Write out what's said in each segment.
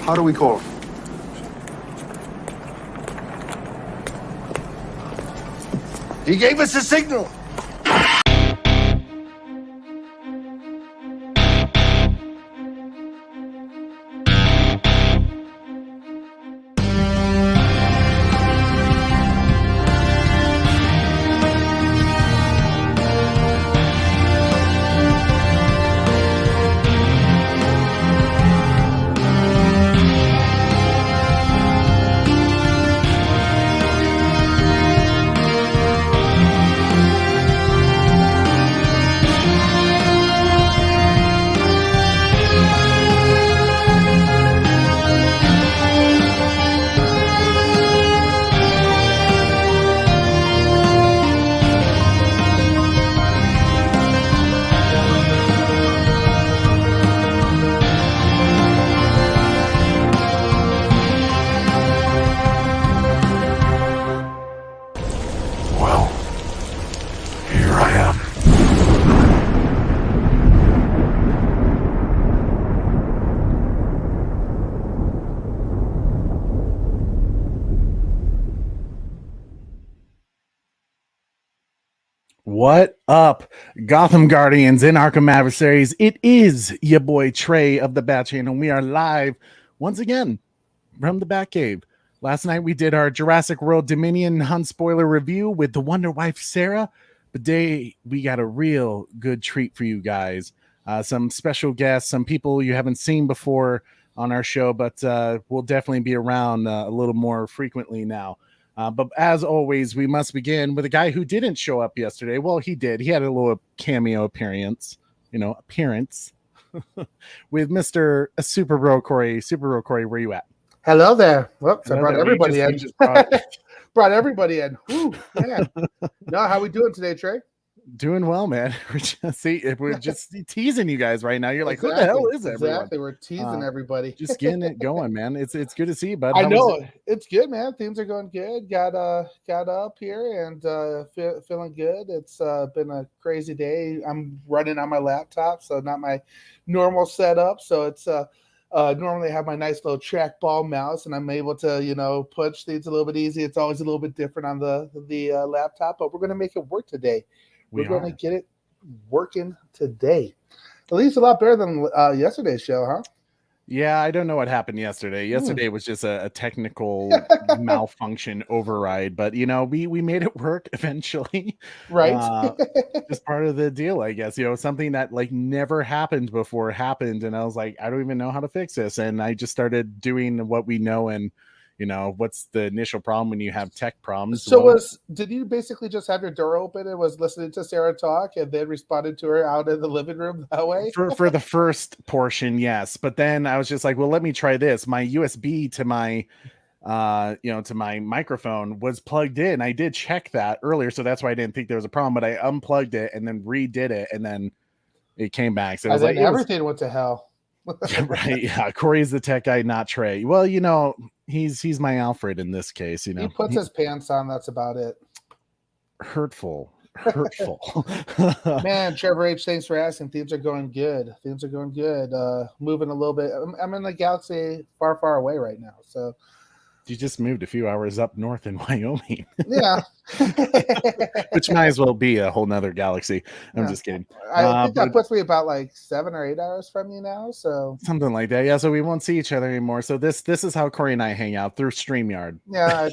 How do we call? He gave us a signal. What up, Gotham Guardians and Arkham Adversaries? It is your boy Trey of the Bat Channel, and we are live once again from the Batcave. Last night we did our Jurassic World Dominion Hunt spoiler review with the Wonder Wife Sarah. Today we got a real good treat for you guys. Some special guests, some people you haven't seen before on our show, but we'll definitely be around a little more frequently now. But as always, we must begin with a guy who didn't show up yesterday. Well, he did. He had a little cameo appearance, with Mr. Super Bro Corey. Super Bro Corey, where you at? Hello there. Whoops, Hello I brought there. everybody in. Brought everybody in. Whew, man. No, how we doing today, Trey? Doing well, man. We're just teasing you guys right now. You're like, exactly. Who the hell is everyone? Exactly. We're teasing everybody. Just getting it going, man. It's good to see you, bud. I know it's good, man. Things are going good. Got up here and feeling good. It's been a crazy day. I'm running on my laptop, so not my normal setup. So it's normally I have my nice little trackball mouse, and I'm able to punch things a little bit easy. It's always a little bit different on the laptop, but we're gonna make it work today. We're going to get it working today. At least a lot better than yesterday's show, huh? Yeah, I don't know what happened yesterday. Yesterday was just a technical malfunction override, but we made it work eventually. Right. Just part of the deal, I guess. Something that like never happened before happened, and I was like, I don't even know how to fix this. And I just started doing what we know, and what's the initial problem when you have tech problems? So did you basically just have your door open and was listening to Sarah talk and then responded to her out in the living room that way? For the first portion, yes. But then I was just like, well, let me try this. My USB to my to my microphone was plugged in. I did check that earlier, so that's why I didn't think there was a problem, but I unplugged it and then redid it, and then it came back. So everything went to hell. Right. Yeah. Corey's the tech guy, not Trey. Well, he's my Alfred in this case. He puts his pants on. That's about it. Hurtful. Man, Trevor H, thanks for asking. Things are going good. Moving a little bit. I'm in the galaxy far, far away right now. So you just moved a few hours up north in Wyoming. Yeah. Which might as well be a whole nother galaxy. I'm just kidding. I think that puts me about like 7 or 8 hours from you now. So something like that. Yeah. So we won't see each other anymore. So this is how Corey and I hang out, through StreamYard. Yeah.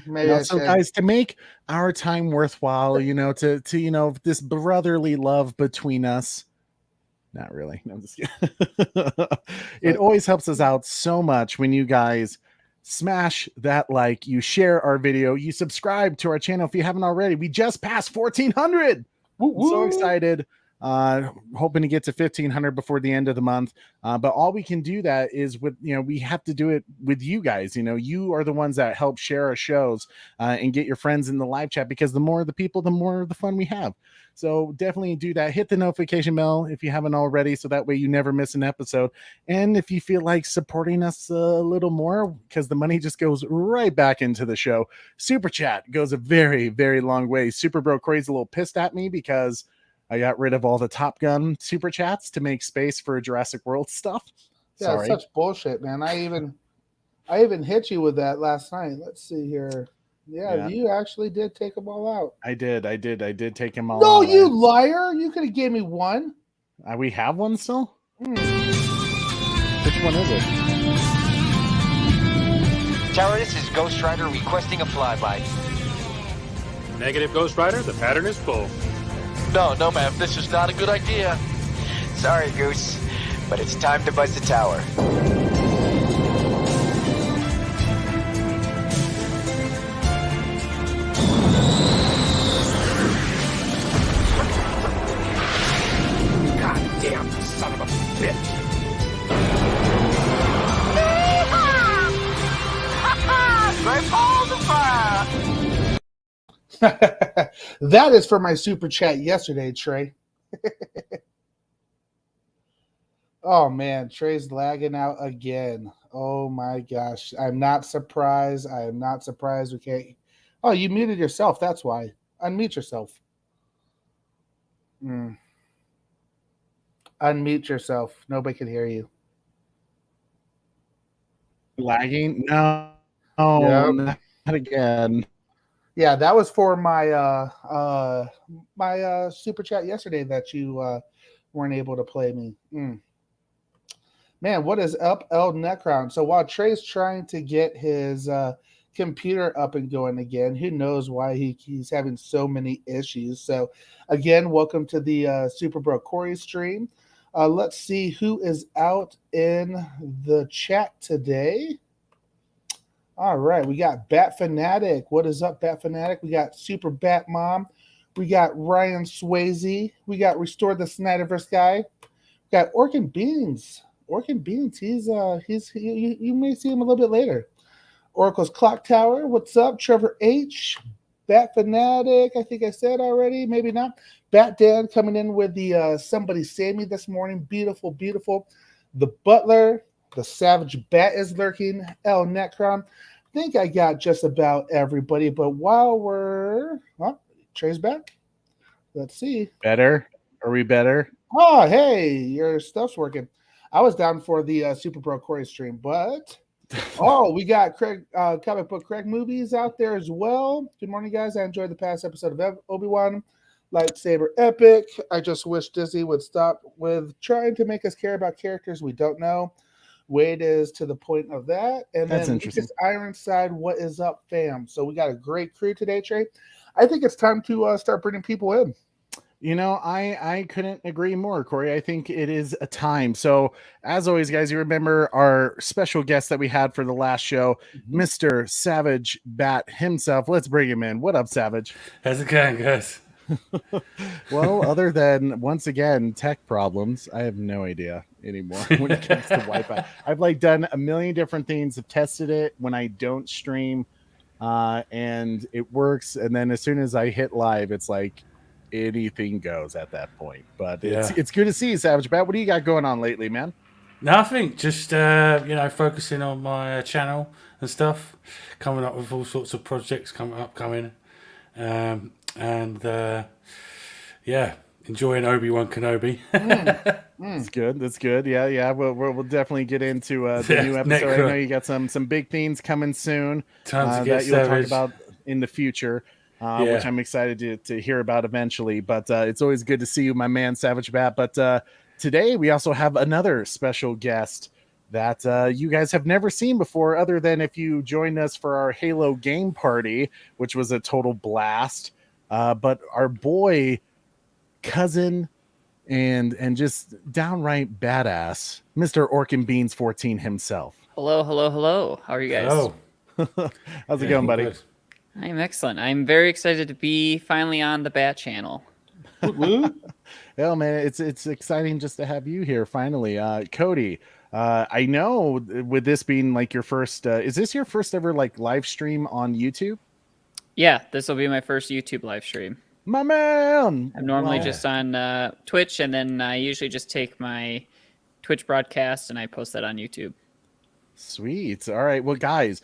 Maybe so guys, to make our time worthwhile, to this brotherly love between us. Not really. No, I'm just kidding. It always helps us out so much when you guys smash that like, you share our video, you subscribe to our channel if you haven't already. We just passed 1,400. So excited. Hoping to get to 1,500 before the end of the month. But all we can do that is with, we have to do it with you guys. You are the ones that help share our shows and get your friends in the live chat, because the more the people, the more the fun we have. So definitely do that. Hit the notification bell if you haven't already, so that way you never miss an episode. And if you feel like supporting us a little more, because the money just goes right back into the show, Super Chat goes a very, very long way. Super Bro Corey's a little pissed at me because I got rid of all the Top Gun Super Chats to make space for Jurassic World stuff. Yeah, it's Sorry. such bullshit, man. I even hit you with that last night. Let's see here. Yeah, Yeah. you actually did take them all out. I did take him all No, out. you liar! You could have gave me one. We have one still? Hmm. Which one is it? Tower, this is Ghost Rider requesting a flyby. Negative, Ghost Rider. The pattern is full. No, ma'am. This is not a good idea. Sorry, Goose, but it's time to buzz the tower. Goddamn son of a bitch. Great balls of fire! That is for my super chat yesterday, Trey. Oh man, Trey's lagging out again. Oh my gosh. I'm not surprised. I am not surprised. We can't. Oh, you muted yourself. That's why. Unmute yourself. Unmute yourself. Nobody can hear you. Lagging? No, Yep. not again. Yeah, that was for my my super chat yesterday that you weren't able to play me. Man, what is up, El Necron? So while Trey's trying to get his computer up and going again, who knows why he's having so many issues. So again, welcome to the Super Bro Corey stream. Let's see who is out in the chat today. All right, we got Bat Fanatic. What is up, Bat Fanatic? We got Super Bat Mom. We got Ryan Swayze. We got Restore the Snyderverse guy. We got Orkin Beans. Orkin Beans. You may see him a little bit later. Oracle's Clock Tower. What's up, Trevor H. Bat Fanatic. I think I said already. Maybe not. Bat Dan coming in with the Somebody Save Me this morning. Beautiful, beautiful. The Butler. The Savage Bat is lurking. El Necron. I think I got just about everybody. But while Trey's back. Let's see. Better? Are we better? Oh, hey, your stuff's working. I was down for the Super Bro Corey stream, but we got Craig, comic book Craig movies out there as well. Good morning, guys. I enjoyed the past episode of Obi-Wan Lightsaber Epic. I just wish Disney would stop with trying to make us care about characters we don't know. Wade is to the point of that. And That's then interesting. Lucas Ironside, what is up, fam? So we got a great crew today, Trey. I think it's time to start bringing people in. You know, I couldn't agree more, Corey. I think it is a time. So, as always, guys, you remember our special guest that we had for the last show, Mr. Savage Bat himself. Let's bring him in. What up, Savage? How's it going, guys? Well, other than, once again, tech problems, I have no idea anymore when it comes to Wi-Fi. I've done a million different things. I've tested it when I don't stream, and it works. And then as soon as I hit live, it's like, anything goes at that point. But it's good to see you, Savage Bat. What do you got going on lately, man? Nothing. Just focusing on my channel and stuff. Coming up with all sorts of projects coming. Enjoying Obi-Wan Kenobi. That's good. That's good. Yeah. We'll definitely get into the new episode. I know you got some big things coming soon Time to get that you'll savage. talk about in the future. Which I'm excited to hear about eventually. But it's always good to see you, my man, Savage Bat. But today we also have another special guest that you guys have never seen before, other than if you joined us for our Halo game party, which was a total blast. But our boy, cousin, and just downright badass, Mr. Orkin Beans 14 himself. Hello. How are you guys? Oh, How's it going, buddy? good. I'm excellent. I'm very excited to be finally on the Bat channel. Hell, man, it's exciting just to have you here finally. Cody, I know with this being like your first, is this your first ever live stream on YouTube? Yeah, this will be my first YouTube live stream. My man! I'm normally just on Twitch, and then I usually just take my Twitch broadcast and I post that on YouTube. Sweet. All right. Well, guys,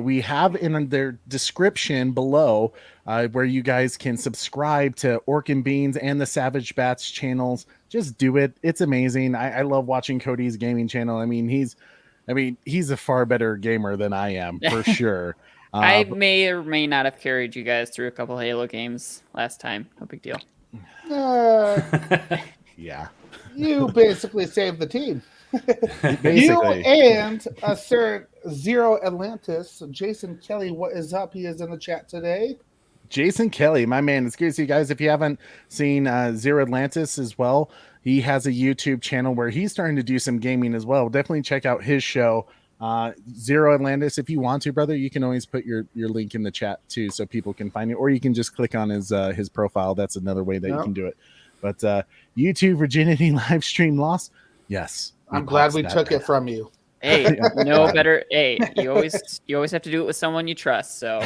we have in their description below where you guys can subscribe to Orc and Beans and the Savage Bats channels. Just do it. It's amazing. I love watching Cody's gaming channel. I mean, he's a far better gamer than I am, for sure. I may or may not have carried you guys through a couple Halo games last time. No big deal. Yeah. You basically saved the team. Basically. You and Sir Zero Atlantis, Jason Kelly. What is up? He is in the chat today. Jason Kelly, my man. It's good to see you guys. If you haven't seen Zero Atlantis as well, he has a YouTube channel where he's starting to do some gaming as well. Definitely check out his show, Zero Atlantis. If you want to, brother, you can always put your link in the chat too, so people can find it, or you can just click on his profile. That's another way that you can do it. But YouTube virginity live stream loss. Yes, I'm glad we took it from you. Hey, no better. Hey, you always have to do it with someone you trust. So.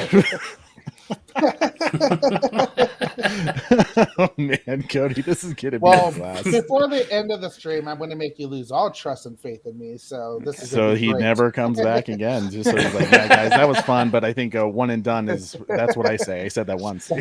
Oh man, Cody, this is gonna be Well, class. before the end of the stream, I'm going to make you lose all trust and faith in me. So this is so he great. never comes back again. Just so he's like, yeah, guys, that was fun, but I think one and done that's what I say. I said that once.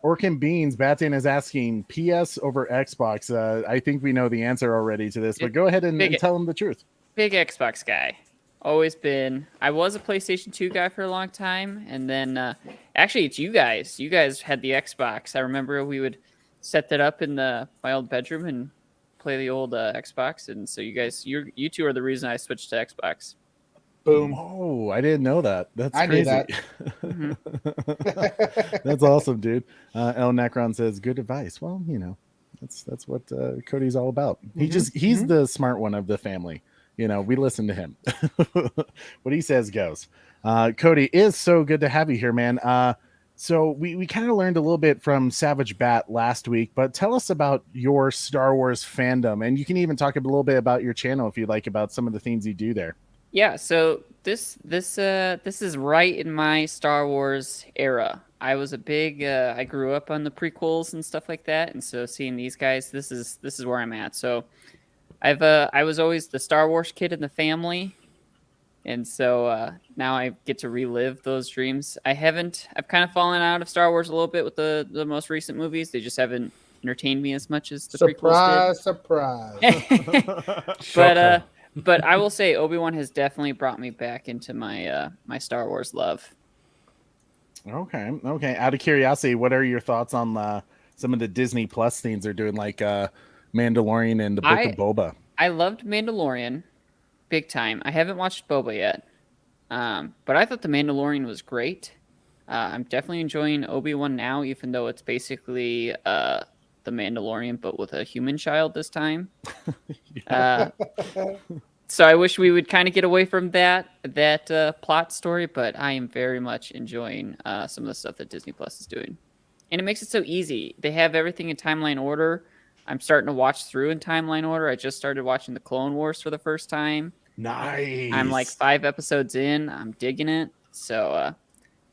Orc and Beans, Batan is asking PS over Xbox. I think we know the answer already to this, but go ahead and tell him the truth. Big Xbox guy. Always been. I was a PlayStation 2 guy for a long time, and then actually it's you guys. You guys had the Xbox. I remember we would set that up in my old bedroom and play the old Xbox, and so you two are the reason I switched to Xbox. Boom. Oh, I didn't know that. That's I crazy. knew that. That's awesome, dude. El Necron says, good advice. Well, that's what Cody's all about. He's the smart one of the family. We listen to him. What he says goes. Cody, is so good to have you here, man. So we kind of learned a little bit from Savage Bat last week, but tell us about your Star Wars fandom, and you can even talk a little bit about your channel if you'd like, about some of the things you do there. Yeah, so this is right in my Star Wars era. I was a big I grew up on the prequels and stuff like that, and so seeing these guys, this is where I'm at. So I was always the Star Wars kid in the family, and so now I get to relive those dreams. I've kind of fallen out of Star Wars a little bit with the most recent movies. They just haven't entertained me as much as the prequels did. Surprise. But I will say Obi-Wan has definitely brought me back into my my Star Wars love. Okay. Out of curiosity, what are your thoughts on some of the Disney Plus things they're doing, like Mandalorian and the Book of Boba? I loved Mandalorian big time. I haven't watched Boba yet, but I thought the Mandalorian was great. I'm definitely enjoying Obi-Wan now, even though it's basically the Mandalorian but with a human child this time. So I wish we would kind of get away from that plot story, but I am very much enjoying some of the stuff that Disney Plus is doing, and it makes it so easy. They have everything in timeline order. I'm starting to watch through in timeline order. I just started watching the Clone Wars for the first time. Nice. I'm like 5 episodes in. I'm digging it. So I'm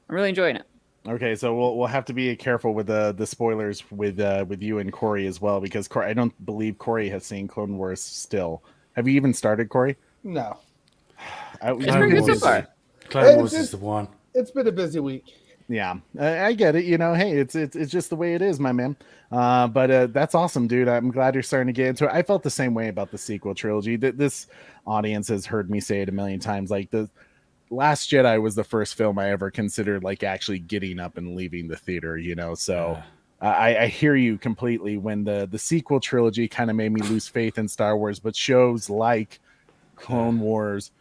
really enjoying it. Okay, so we'll have to be careful with the spoilers with you and Corey as well, because I don't believe Corey has seen Clone Wars still. Have you even started, Corey? No. It's pretty good so far. Clone Wars is the one. It's been a busy week. Yeah, I get it. Hey, it's just the way it is, my man. But that's awesome, dude. I'm glad you're starting to get into it. I felt the same way about the sequel trilogy. This audience has heard me say it a million times. Like, the Last Jedi was the first film I ever considered like actually getting up and leaving the theater. So I hear you completely. When the sequel trilogy kind of made me lose faith in Star Wars, but shows like Clone Wars,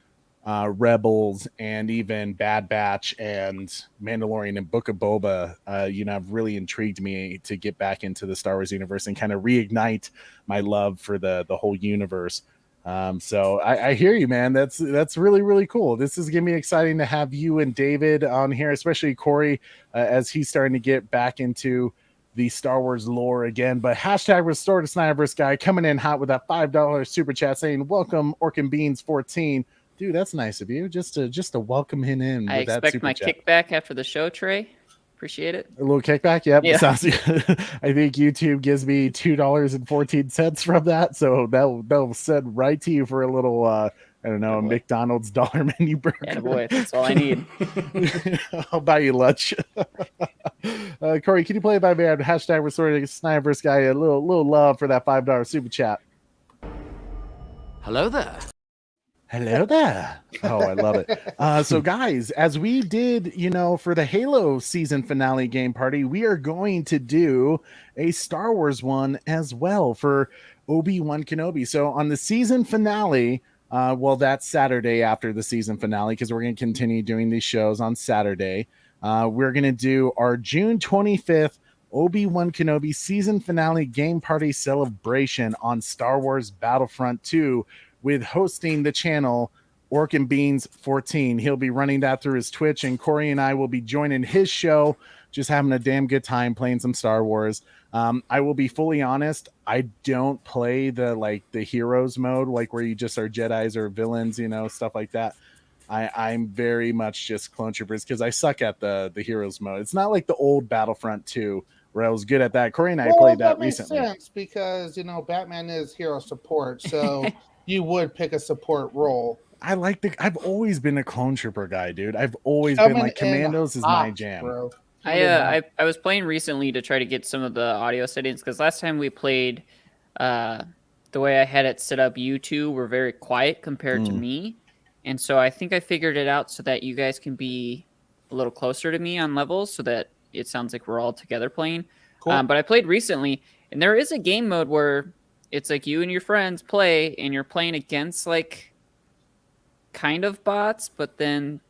Rebels, and even Bad Batch and Mandalorian and Book of Boba, have really intrigued me to get back into the Star Wars universe and kind of reignite my love for the whole universe. So I hear you, man. That's really, really cool. This is gonna be exciting to have you and David on here, especially Corey, as he's starting to get back into the Star Wars lore again. But hashtag Restore to Snyderverse guy coming in hot with that $5 super chat saying, welcome Orc and Beans 14. Dude, that's nice of you. Just to welcome him in. I expect my kickback after the show, Trey. Appreciate it. A little kickback. Yep. Yeah. Sounds good. I think YouTube gives me $2.14 from that. So that'll send right to you for a little, I don't know, a Attaboy. McDonald's dollar menu burger. Yeah, boy, that's all I need. I'll buy you lunch. Corey, can you play by man? Hashtag restoring Sniper's guy. A little love for that $5 super chat. Hello there. Hello there. Oh, I love it. So guys, as we did, for the Halo season finale game party, we are going to do a Star Wars one as well for Obi-Wan Kenobi. So on the season finale, that's Saturday after the season finale, because we're going to continue doing these shows on Saturday. We're going to do our June 25th Obi-Wan Kenobi season finale game party celebration on Star Wars Battlefront 2 with hosting the channel Orc and Beans 14. He'll be running that through his Twitch, and Corey and I will be joining his show, just having a damn good time playing some Star Wars. I will be fully honest, I don't play the heroes mode, like where you just are Jedis or villains, stuff like that. I'm very much just clone troopers because I suck at the heroes mode. It's not like the old Battlefront 2 where I was good at that. Corey and I played that recently. Makes sense because Batman is hero support, so you would pick a support role. I've always been a clone trooper guy, dude. I've always been like Commandos is my jam. Bro. I was playing recently to try to get some of the audio settings because last time we played, the way I had it set up, you two were very quiet compared to me, and so I think I figured it out so that you guys can be a little closer to me on levels, so that it sounds like we're all together playing. Cool. But I played recently, and there is a game mode where it's like you and your friends play, and you're playing against like kind of bots, but then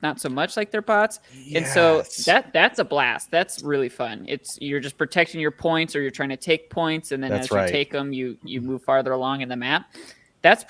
not so much like they're bots. Yes. And so that's a blast. That's really fun. You're just protecting your points, or you're trying to take points, and then as you take them, you move farther along in the map. That's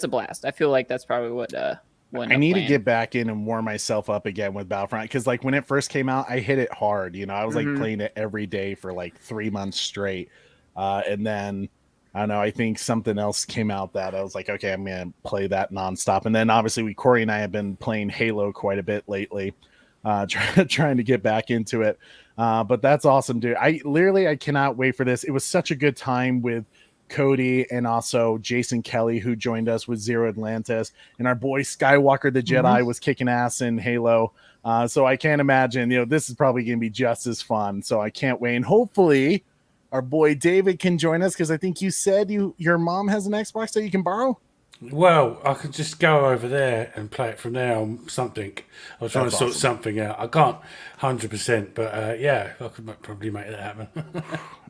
a blast. I feel like that's probably what I need to get back in and warm myself up again with Battlefront, because like when it first came out, I hit it hard. I was like playing it every day for like 3 months straight, and then I don't know, I think something else came out that I was like, okay, I'm gonna play that nonstop. And then obviously Corey and I have been playing Halo quite a bit lately, trying to get back into it. But that's awesome, dude. I cannot wait for this. It was such a good time with Cody and also Jason Kelly, who joined us with Zero Atlantis, and our boy Skywalker the Jedi was kicking ass in Halo. So I can't imagine, this is probably going to be just as fun. So I can't wait. And hopefully our boy David can join us, because I think you said your mom has an Xbox that you can borrow. Well, I could just go over there and play it from there on something. I was trying to sort something out. I can't 100%, but yeah, I could probably make that happen.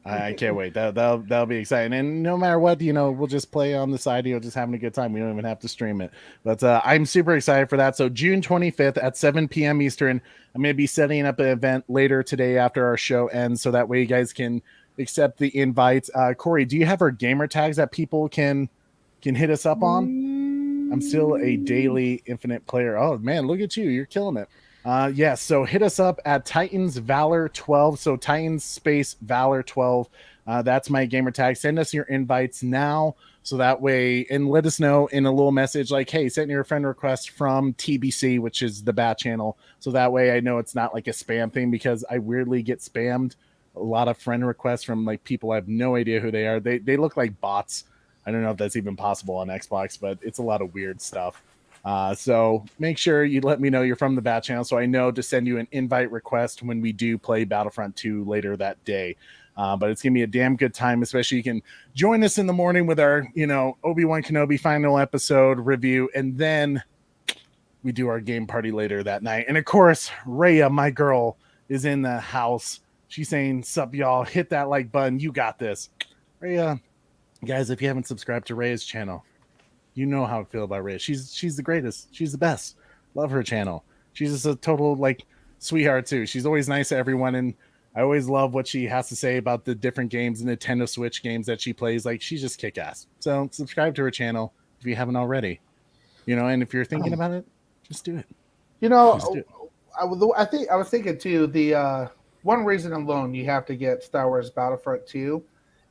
I can't wait. That'll be exciting. And no matter what, we'll just play on the side, just having a good time. We don't even have to stream it. But I'm super excited for that. So June 25th at 7 p.m. Eastern, I'm going to be setting up an event later today after our show ends, so that way you guys can accept the invites. Corey, do you have our gamer tags that people can hit us up on? I'm still a daily infinite player. Oh man, look at you. You're killing it. Yes. So hit us up at Titans Valor 12. So Titans space Valor 12. That's my gamer tag. Send us your invites now, so that way, and let us know in a little message like, hey, send your friend request from TBC, which is the Bat channel. So that way I know it's not like a spam thing, because I weirdly get spammed a lot of friend requests from like people I have no idea who they are. They look like bots. I don't know if that's even possible on Xbox, but it's a lot of weird stuff. So make sure you let me know you're from the Bat channel, so I know to send you an invite request when we do play Battlefront 2 later that day. But it's gonna be a damn good time, especially you can join us in the morning with our, Obi-Wan Kenobi final episode review, and then we do our game party later that night. And of course, Rhea, my girl, is in the house. She's saying, sup, y'all, hit that like button. You got this. Rhea, guys, if you haven't subscribed to Rhea's channel, you know how I feel about Rhea. She's the greatest. She's the best. Love her channel. She's just a total sweetheart too. She's always nice to everyone, and I always love what she has to say about the different games, the Nintendo Switch games that she plays. Like, she's just kick ass. So subscribe to her channel if you haven't already. And if you're thinking about it, just do it. I was thinking too, the one reason alone you have to get Star Wars Battlefront 2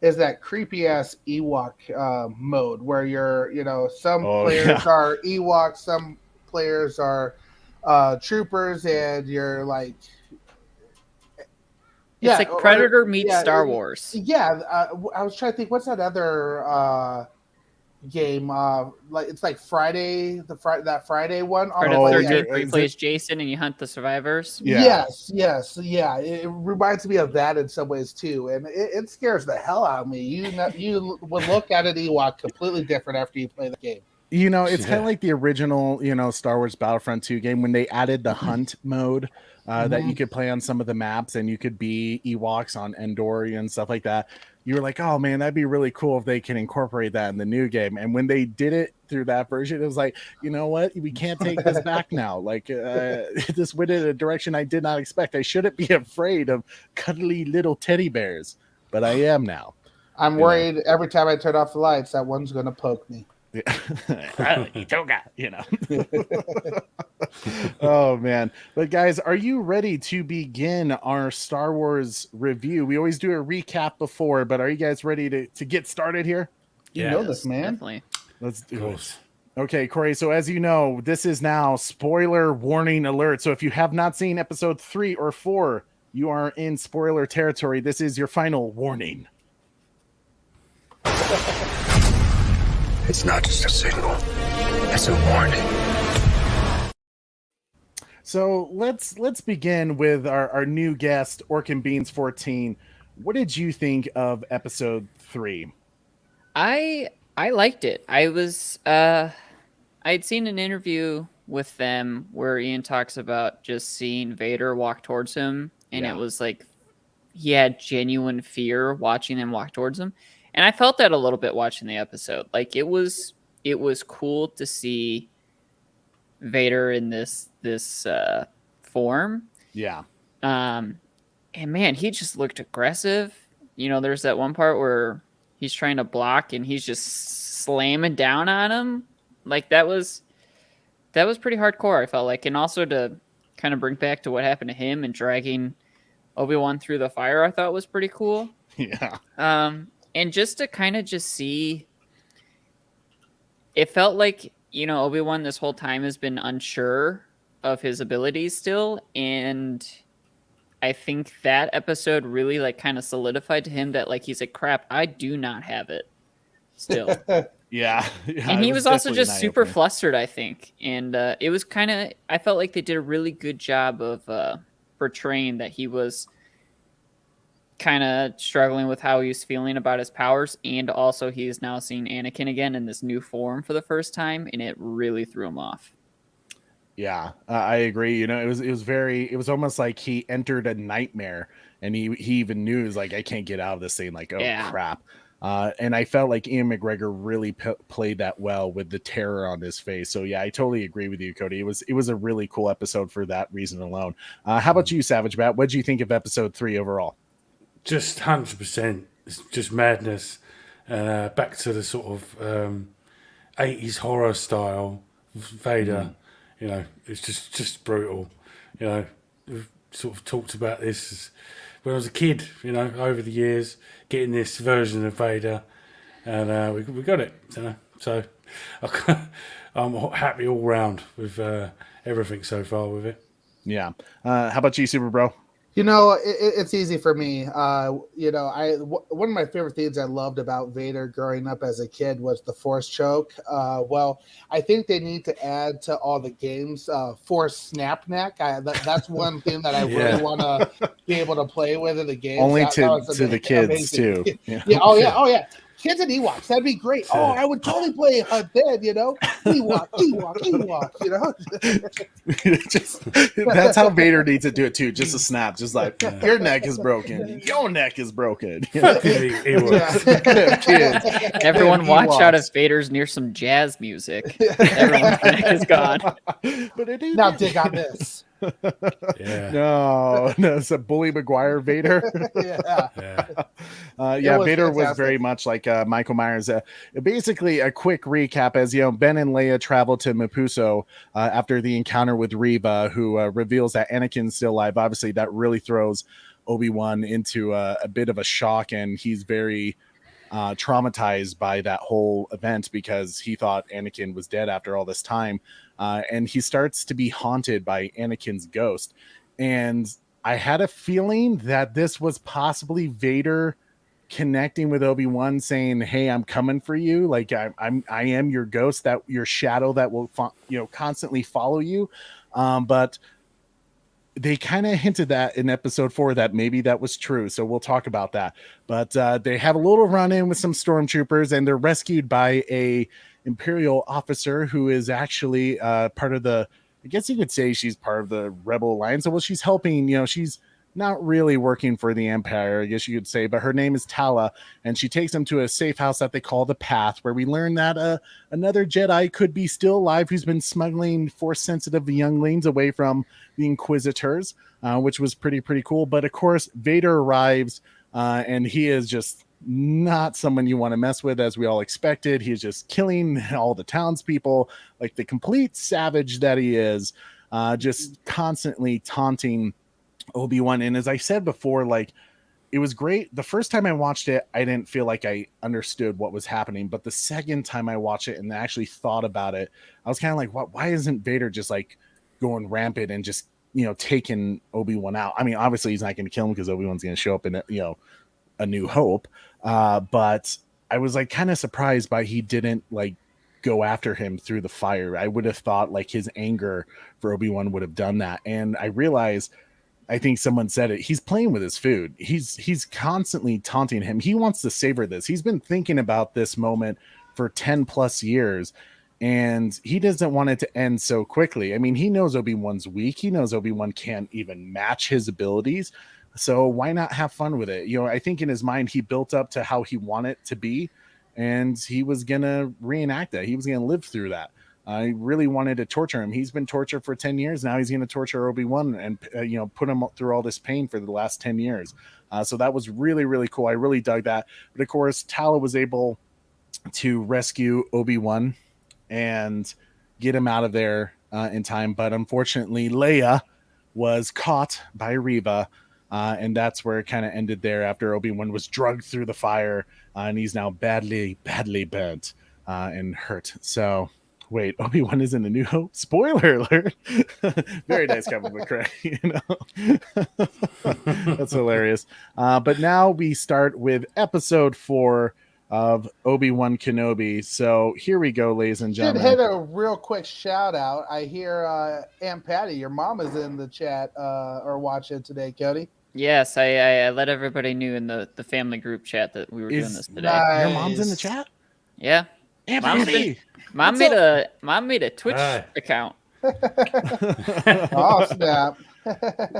is that creepy ass Ewok mode where some players are Ewoks, some players are troopers, and you're like It's like Predator meets Star Wars. Yeah, I was trying to think. What's that other game? It's like Friday, that Friday one. Friday the 13th, where he plays Jason and you hunt the survivors. Yeah. Yes. It reminds me of that in some ways too, and it scares the hell out of me. You would look at an Ewok completely different after you play the game. You know, it's kind of like the original, Star Wars Battlefront 2 game when they added the hunt mode that you could play on some of the maps, and you could be Ewoks on Endor and stuff like that. You were like, oh man, that'd be really cool if they can incorporate that in the new game. And when they did it through that version, it was like, you know what? We can't take this back now. Like this went in a direction I did not expect. I shouldn't be afraid of cuddly little teddy bears, but I am now. I'm worried every time I turn off the lights that one's going to poke me. Oh man. But guys, are you ready to begin our Star Wars review? We always do a recap before, but are you guys ready to get started here? You know this, man. Definitely. Let's do it. Okay, Corey, so as you know, this is now spoiler warning alert. So if you have not seen episode 3 or 4, you are in spoiler territory. This is your final warning. It's not just a signal. It's a warning. So let's begin with our new guest, Orkin Beans 14. What did you think of episode 3? I liked it. I'd seen an interview with them where Ian talks about just seeing Vader walk towards him, and it was like he had genuine fear watching him walk towards him. And I felt that a little bit watching the episode. Like it was cool to see Vader in this form. Yeah. And man, he just looked aggressive. There's that one part where he's trying to block and he's just slamming down on him. Like that was pretty hardcore, I felt like. And also to kind of bring back to what happened to him and dragging Obi-Wan through the fire, I thought was pretty cool. Yeah. And just to kind of just see, it felt like, Obi-Wan this whole time has been unsure of his abilities still. And I think that episode really like kind of solidified to him that like, he's like, crap, I do not have it still. Yeah. And he was also just super flustered, I think. And it was kind of, I felt like they did a really good job of portraying that he was kind of struggling with how he was feeling about his powers, and also he's now seeing Anakin again in this new form for the first time, and it really threw him off. Yeah, I agree. It was almost like he entered a nightmare, and he even knew, like, I can't get out of this thing. Like, crap. And I felt like Ian McGregor really played that well with the terror on his face. So yeah, I totally agree with you, Cody. It was a really cool episode for that reason alone. How about you, Savage Bat? What did you think of episode 3 overall? Just 100%. It's just madness. Back to the sort of 80s horror style Vader. It's just brutal. We've sort of talked about this when I was a kid, over the years, getting this version of Vader, and we got it. So I'm happy all round with everything so far with it. Yeah. How about you, Super Bro? It's easy for me. One of my favorite things I loved about Vader growing up as a kid was the Force choke. Well, I think they need to add to all the games Force snap neck. That's one thing that I really want to be able to play with in the game. Only to the kids amazing. Too. Yeah. Oh yeah. Kids and Ewoks, that'd be great. Oh, I would totally play Hunt then, Ewok. That's how Vader needs to do it too. Just a snap, just like your neck is broken, your neck is broken. Kids. Everyone, watch out if Vader's near some jazz music. Everyone's neck is gone. Now dig on this. Yeah. No, it's a Bully Maguire Vader. Vader was very much like Michael Myers. Basically, a quick recap as Ben and Leia travel to Mapuso after the encounter with Reva, who reveals that Anakin's still alive. Obviously, that really throws Obi-Wan into a bit of a shock, and he's very traumatized by that whole event because he thought Anakin was dead after all this time. And he starts to be haunted by Anakin's ghost. And I had a feeling that this was possibly Vader connecting with Obi-Wan, saying, "Hey, I'm coming for you. Like I am your ghost, that your shadow that will constantly follow you." But they kind of hinted that in episode 4 that maybe that was true. So we'll talk about that. But they have a little run in with some stormtroopers, and they're rescued by a Imperial officer who is actually part of the, I guess you could say she's part of the Rebel Alliance. Well, she's helping, she's not really working for the Empire, I guess you could say, but her name is Tala, and she takes them to a safe house that they call the Path, where we learn that another Jedi could be still alive who's been smuggling Force-sensitive younglings away from the Inquisitors, which was pretty cool. But of course, Vader arrives, and he is just not someone you want to mess with, as we all expected. He's just killing all the townspeople like the complete savage that he is, just constantly taunting Obi-Wan. And as I said before, like, it was great. The first time I watched it, I didn't feel like I understood what was happening. But the second time I watched it and actually thought about it, I was kind of like, why isn't Vader just like going rampant and just, taking Obi-Wan out? I mean, obviously he's not going to kill him because Obi-Wan's going to show up in, A New Hope. But I was like kind of surprised by he didn't like go after him through the fire. I would have thought like his anger for Obi-Wan would have done that. And I realized, I think someone said it, he's playing with his food. He's constantly taunting him. He wants to savor this. He's been thinking about this moment for 10 plus years, and he doesn't want it to end so quickly. I mean, he knows Obi-Wan's weak. He knows Obi-Wan can't even match his abilities. So why not have fun with it? I think in his mind, he built up to how he wanted it to be, and he was going to reenact that. He was going to live through that. I really wanted to torture him. He's been tortured for 10 years. Now he's going to torture Obi-Wan and, put him through all this pain for the last 10 years. So that was really cool. I really dug that. But of course, Tala was able to rescue Obi-Wan and get him out of there in time. But unfortunately, Leia was caught by Reva. And that's where it kind of ended there after Obi-Wan was drugged through the fire. And he's now badly burnt and hurt. So... Wait, Obi-Wan is in A New Hope? Spoiler alert. Very nice comic book, Craig. That's hilarious. But now we start with episode 4 of Obi-Wan Kenobi. So here we go, ladies and gentlemen. Should hit a real quick shout out. I hear Aunt Patty, your mom, is in the chat or watching today, Cody. Yes, I let everybody know in the family group chat that we were doing this today. Nice. Your mom's in the chat? Yeah. Aunt Patty! Mom made a Twitch account. Oh, snap.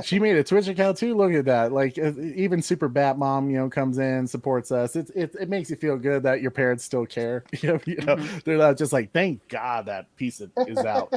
She made a Twitch account too. Look at that. Like, even Super Bat Mom, comes in, supports us. It makes you feel good that your parents still care. They're not just like, thank God that piece is out.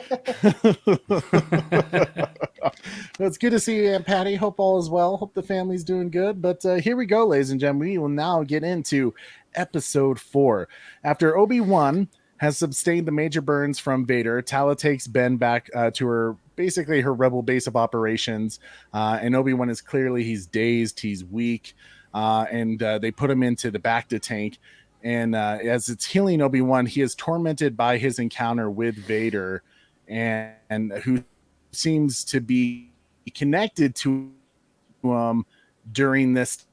It's good to see you, Aunt Patty. Hope all is well. Hope the family's doing good. But here we go, ladies and gentlemen. We will now get into episode 4. After Obi-Wan has sustained the major burns from Vader, Tala takes Ben back to her rebel base of operations. And Obi-Wan is clearly, he's dazed, he's weak. And they put him into the Bacta tank. And as it's healing Obi-Wan, he is tormented by his encounter with Vader, and who seems to be connected to during this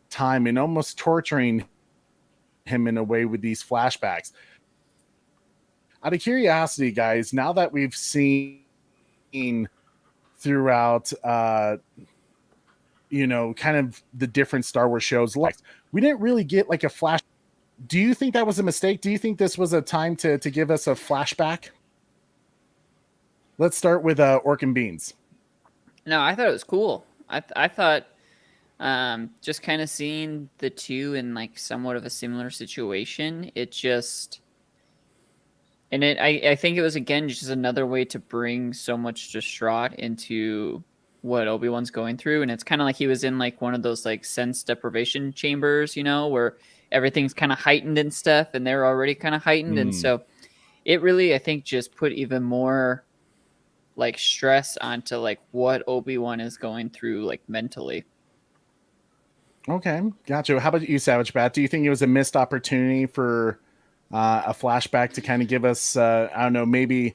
time and almost torturing him in a way with these flashbacks. Out of curiosity, guys, now that we've seen throughout kind of the different Star Wars shows, like, we didn't really get like a flash. Do you think that was a mistake? Do you think this was a time to give us a flashback? Let's start with Orc and Beans. No, I thought it was cool. I thought just kind of seeing the two in like somewhat of a similar situation, it just... And I think it was, again, just another way to bring so much distraught into what Obi-Wan's going through. And it's kind of like he was in like one of those like sense deprivation chambers, where everything's kind of heightened and stuff, and they're already kind of heightened. And so it really, I think, just put even more like stress onto like what Obi-Wan is going through like mentally. Okay, gotcha. How about you, Savage Bat? Do you think it was a missed opportunity for a flashback to kind of give us, I don't know, maybe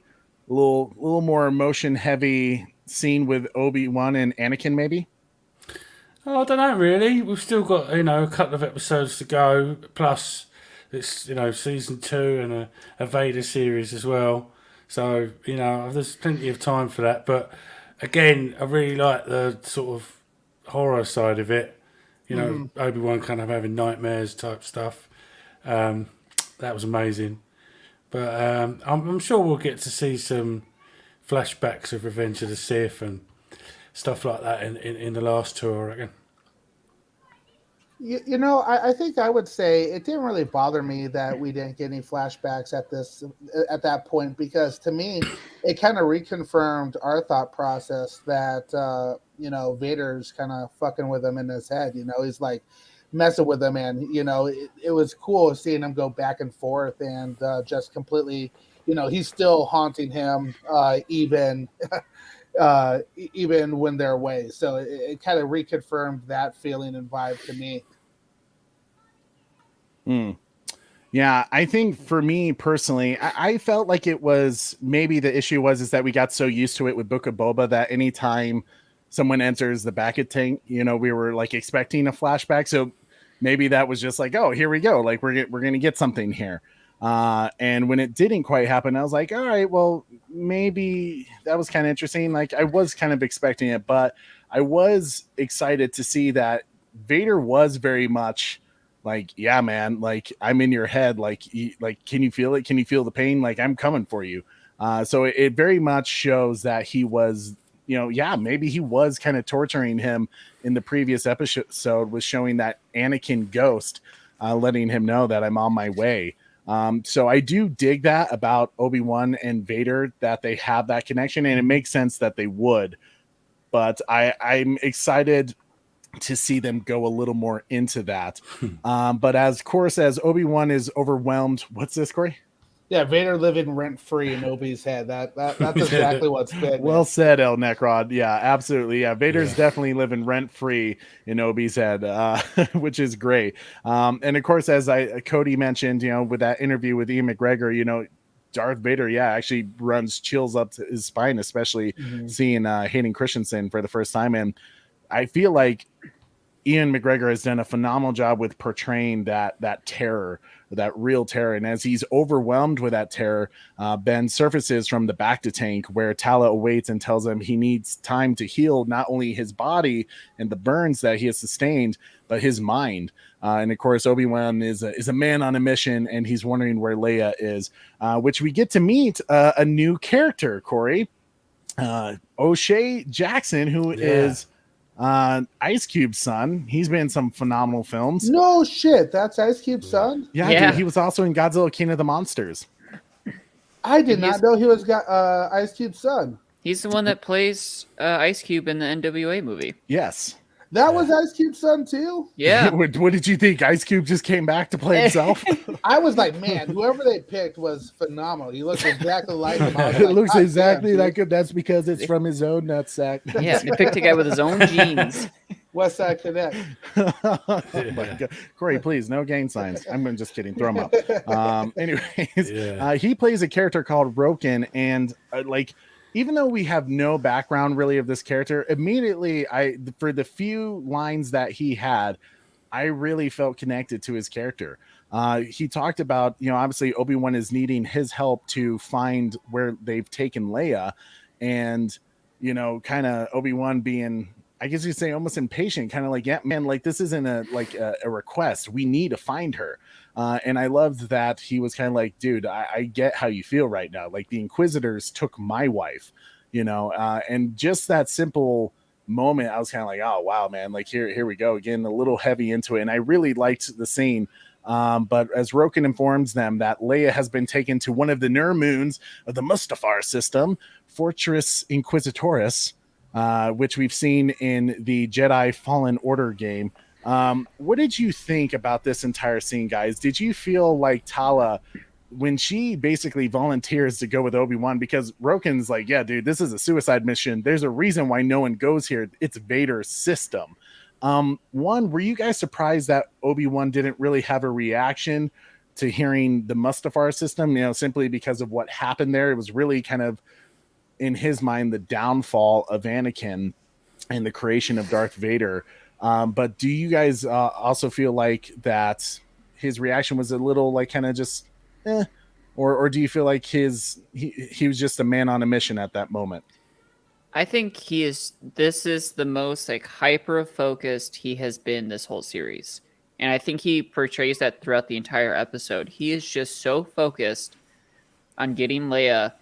a little more emotion heavy scene with Obi-Wan and Anakin, maybe? Oh, I don't know, really. We've still got, a couple of episodes to go. Plus, it's, season 2 and a Vader series as well. So, there's plenty of time for that. But again, I really like the sort of horror side of it. Obi-Wan kind of having nightmares type stuff. That was amazing. But I'm sure we'll get to see some flashbacks of Revenge of the Sith and stuff like that in the last 2, I reckon. I think I would say it didn't really bother me that we didn't get any flashbacks at that point, because to me it kind of reconfirmed our thought process that Vader's kind of fucking with him in his head. He's like messing with him, and it was cool seeing him go back and forth and just completely, he's still haunting him even even when they're away. So it kind of reconfirmed that feeling and vibe to me. Yeah, I think for me personally, I felt like it was maybe the issue is that we got so used to it with Book of Boba that anytime someone enters the Bacta tank, we were like expecting a flashback. So maybe that was just like, oh, here we go. Like we're going to get something here. And when it didn't quite happen, I was like, all right, well, maybe that was kind of interesting. Like I was kind of expecting it, but I was excited to see that Vader was very much like, yeah, man, like I'm in your head. Like, can you feel it? Can you feel the pain? Like I'm coming for you. So it very much shows that he was, maybe he was kind of torturing him in the previous episode, was showing that Anakin ghost, letting him know that I'm on my way. So I do dig that about Obi-Wan and Vader, that they have that connection, and it makes sense that they would, but I'm excited to see them go a little more into that. But as course, as Obi-Wan is overwhelmed, what's this, Corey? Yeah, Vader living rent free in Obi's head. That's exactly what's been. Well said, El Necrod. Yeah, absolutely. Yeah, Vader's definitely living rent free in Obi's head, which is great. And of course, as Cody mentioned, with that interview with Ian McGregor, Darth Vader, actually runs chills up to his spine, especially seeing Hayden Christensen for the first time. And I feel like Ian McGregor has done a phenomenal job with portraying that terror, that real terror. And as he's overwhelmed with that terror, Ben surfaces from the Bacta tank where Tala awaits and tells him he needs time to heal not only his body and the burns that he has sustained, but his mind. And of course, Obi-Wan is a man on a mission, and he's wondering where Leia is, which we get to meet a new character, Corey. O'Shea Jackson, who is Ice Cube's son. He's been in some phenomenal films. No shit, that's Ice Cube's son? Yeah. Dude, he was also in Godzilla King of the Monsters. I did not know he was Ice Cube's son. He's the one that plays Ice Cube in the NWA movie. Yes. That was Ice Cube's son too? Yeah. What did you think? Ice Cube just came back to play himself? I was like, man, whoever they picked was phenomenal. He looks exactly like him. It looks exactly like him. That's because it's from his own nutsack. Yeah, they picked a guy with his own genes. West Side Connect. Oh my God. Corey, please, no gang signs. I'm just kidding. Throw him up. Anyways, he plays a character called Roken, and even though we have no background really of this character, immediately for the few lines that he had, I really felt connected to his character. He talked about, obviously Obi-Wan is needing his help to find where they've taken Leia, and, kind of Obi-Wan being, I guess you'd say, almost impatient, kind of like, yeah, man, like this isn't a request. We need to find her. And I loved that he was kind of like, dude, I get how you feel right now. Like the Inquisitors took my wife, and just that simple moment, I was kind of like, oh, wow, man, like here we go again, a little heavy into it. And I really liked the scene. But as Roken informs them that Leia has been taken to one of the Nur moons of the Mustafar system, Fortress Inquisitoris, which we've seen in the Jedi Fallen Order game. What did you think about this entire scene, guys? Did you feel like Tala, when she basically volunteers to go with Obi-Wan, because Roken's like, yeah, dude, this is a suicide mission. There's a reason why no one goes here. It's Vader's system. One, were you guys surprised that Obi-Wan didn't really have a reaction to hearing the Mustafar system, simply because of what happened there? It was really kind of in his mind, the downfall of Anakin and the creation of Darth Vader. But do you guys also feel like that his reaction was a little like kind of just, or do you feel like he was just a man on a mission at that moment? I think this is the most like hyper focused he has been this whole series. And I think he portrays that throughout the entire episode. He is just so focused on getting Leia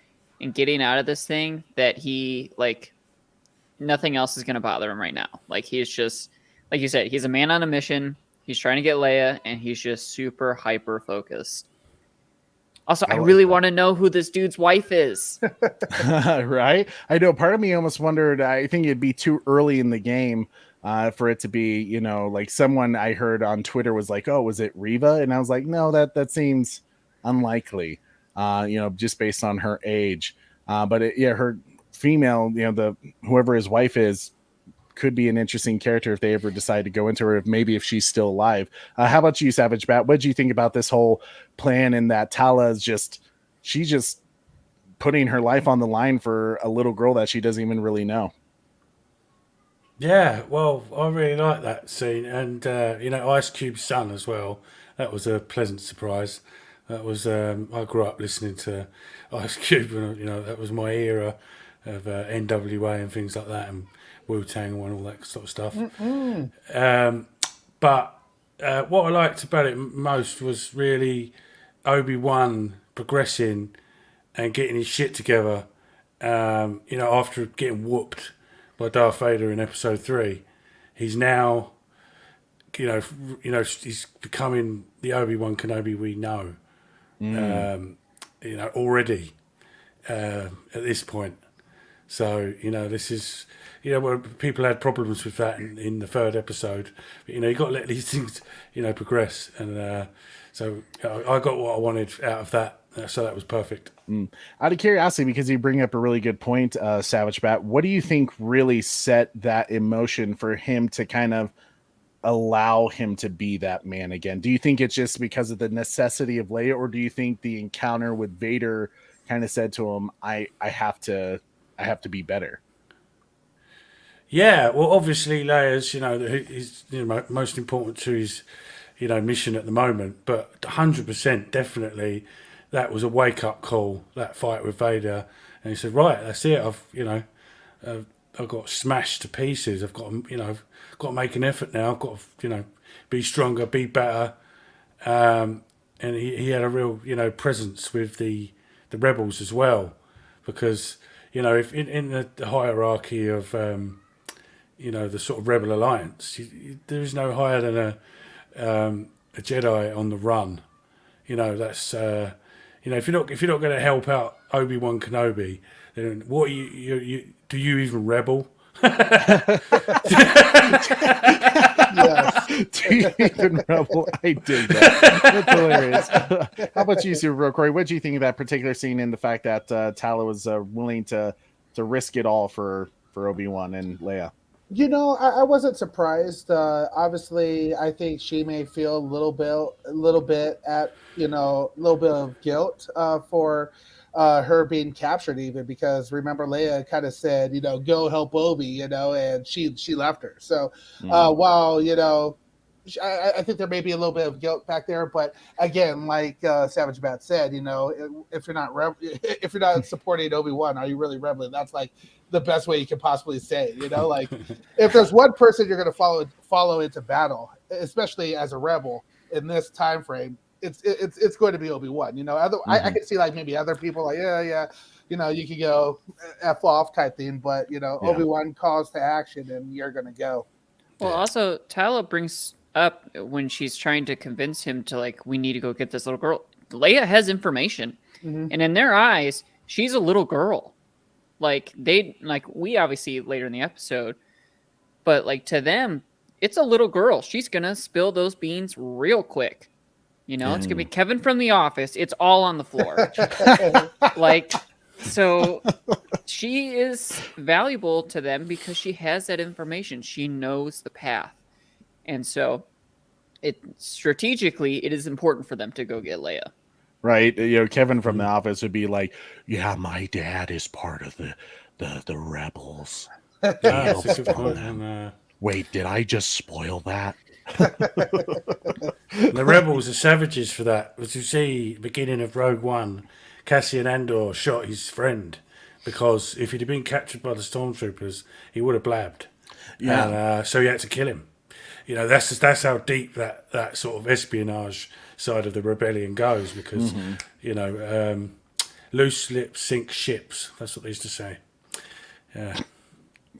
and getting out of this thing that he like nothing else is going to bother him right now. Like he's just, like you said, he's a man on a mission. He's trying to get Leia and he's just super hyper focused. Also, I really want to know who this dude's wife is. Right? I know part of me almost wondered, I think it'd be too early in the game for it to be, you know, like someone I heard on Twitter was like, oh, was it Reva? And I was like, no, that seems unlikely, you know, just based on her age. But her female, you know, whoever his wife is, could be an interesting character if they ever decide to go into her, if she's still alive. How about you, Savage Bat? What do you think about this whole plan and that Tala is she's just putting her life on the line for a little girl that she doesn't even really know? Yeah, well, I really like that scene, and you know, Ice Cube's son as well. That was a pleasant surprise. That was I grew up listening to Ice Cube, and you know that was my era of NWA and things like that, and Wu-Tang and all that sort of stuff. But what I liked about it most was really Obi-Wan progressing and getting his shit together. You know, after getting whooped by Darth Vader in Episode 3, he's now, you know, he's becoming the Obi-Wan Kenobi we know. You know, already at this point. So, you know, this is, you know, where people had problems with that in the third episode. But, you know, you got to let these things, you know, progress. And so I got what I wanted out of that. So that was perfect. Out of curiosity, because you bring up a really good point, Savage Bat, what do you think really set that emotion for him to kind of allow him to be that man again? Do you think it's just because of the necessity of Leia, or do you think the encounter with Vader kind of said to him, I have to be better? Yeah, well, obviously Leia's, you know, is, you know, most important to his, you know, mission at the moment. But 100%, definitely, that was a wake up call. That fight with Vader, and he said, "Right, that's it. I've got smashed to pieces. I've got to, you know, I've got to make an effort now. I've got to, you know, be stronger, be better." And he had a real, you know, presence with the rebels as well, because, you know, if in the hierarchy of you know, the sort of rebel alliance, there is no higher than a Jedi on the run. You know, that's you know, if you're not going to help out Obi-Wan Kenobi, then what you do you even rebel? Yes. Do you even rebel? I did that. That's hilarious. How about you, Super Corey? What do you think of that particular scene and the fact that Tala was willing to risk it all for Obi-Wan and Leia? You know, I wasn't surprised. Obviously, I think she may feel a little bit at, you know, a little bit of guilt for her being captured, even because remember Leia kind of said, you know, go help Obi, you know, and she left her. So while, you know, I think there may be a little bit of guilt back there, but again, like Savage Bat said, you know, if you're not supporting Obi-Wan, are you really rebelling? That's like the best way you can possibly say it, you know, like if there's one person you're going to follow into battle, especially as a rebel in this time frame, it's going to be Obi-Wan, you know. I can see like maybe other people like, yeah, you know, you could go F off type thing, but you know, Obi-Wan calls to action and you're going to go. Well, also Tala brings up when she's trying to convince him to like, we need to go get this little girl. Leia has information, and in their eyes, she's a little girl. Like we obviously later in the episode, but like to them, it's a little girl. She's gonna spill those beans real quick. You know, it's gonna be Kevin from The Office. It's all on the floor. Like, so she is valuable to them because she has that information. She knows the path. And so strategically, it is important for them to go get Leia. right? Kevin from The Office would be like, "Yeah, my dad is part of the rebels. He That's a helps good fund point. them." And Wait, did I just spoil that? the rebels are savages for that. As you see, beginning of Rogue One, Cassian Andor shot his friend because if he'd have been captured by the stormtroopers, he would have blabbed. Yeah. And so he had to kill him. That's how deep that sort of espionage side of the rebellion goes. Because loose lips sink ships. That's what they used to say. Yeah.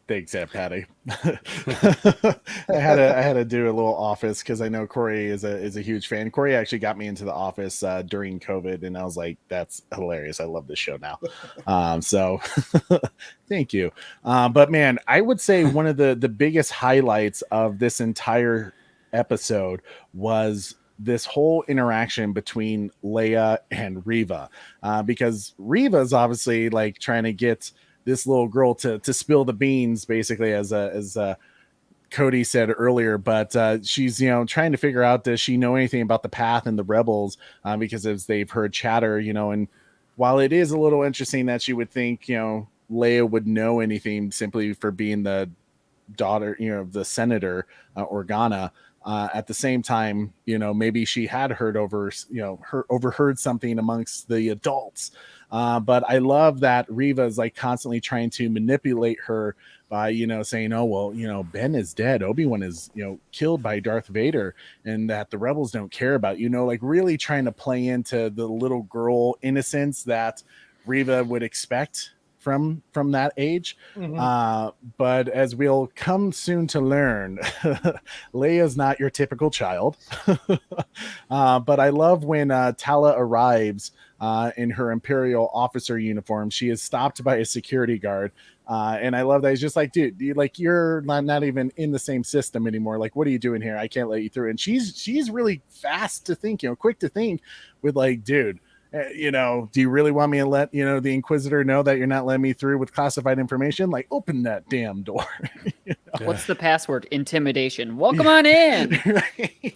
Thanks, Aunt Patty. I had to do a little Office because I know Corey is a huge fan. Corey actually got me into The Office during COVID, and I was like, "That's hilarious! I love this show now." So, thank you. But man, I would say one of the biggest highlights of this entire episode was this whole interaction between Leia and Reva, because Reva's obviously like trying to get this little girl to spill the beans, basically, as Cody said earlier. But she's trying to figure out, does she know anything about the path and the rebels, because as they've heard chatter, and while it is a little interesting that you would think Leia would know anything simply for being the daughter of the senator, Organa, at the same time, maybe she had overheard something amongst the adults. But I love that Reva is like constantly trying to manipulate her by, saying, "Oh, well, Ben is dead. Obi-Wan is, killed by Darth Vader, and that the rebels don't care about, like really trying to play into the little girl innocence that Reva would expect from that age." But as we'll come soon to learn, Leia's not your typical child. But I love when Tala arrives in her Imperial officer uniform. She is stopped by a security guard. And I love that he's just like, "Dude, you're not even in the same system anymore. Like, what are you doing here? I can't let you through." And she's really fast to think, quick to think, with like, "Dude, do you really want me to let the Inquisitor know that you're not letting me through with classified information? Like, open that damn door." What's the password? Intimidation. Welcome on in.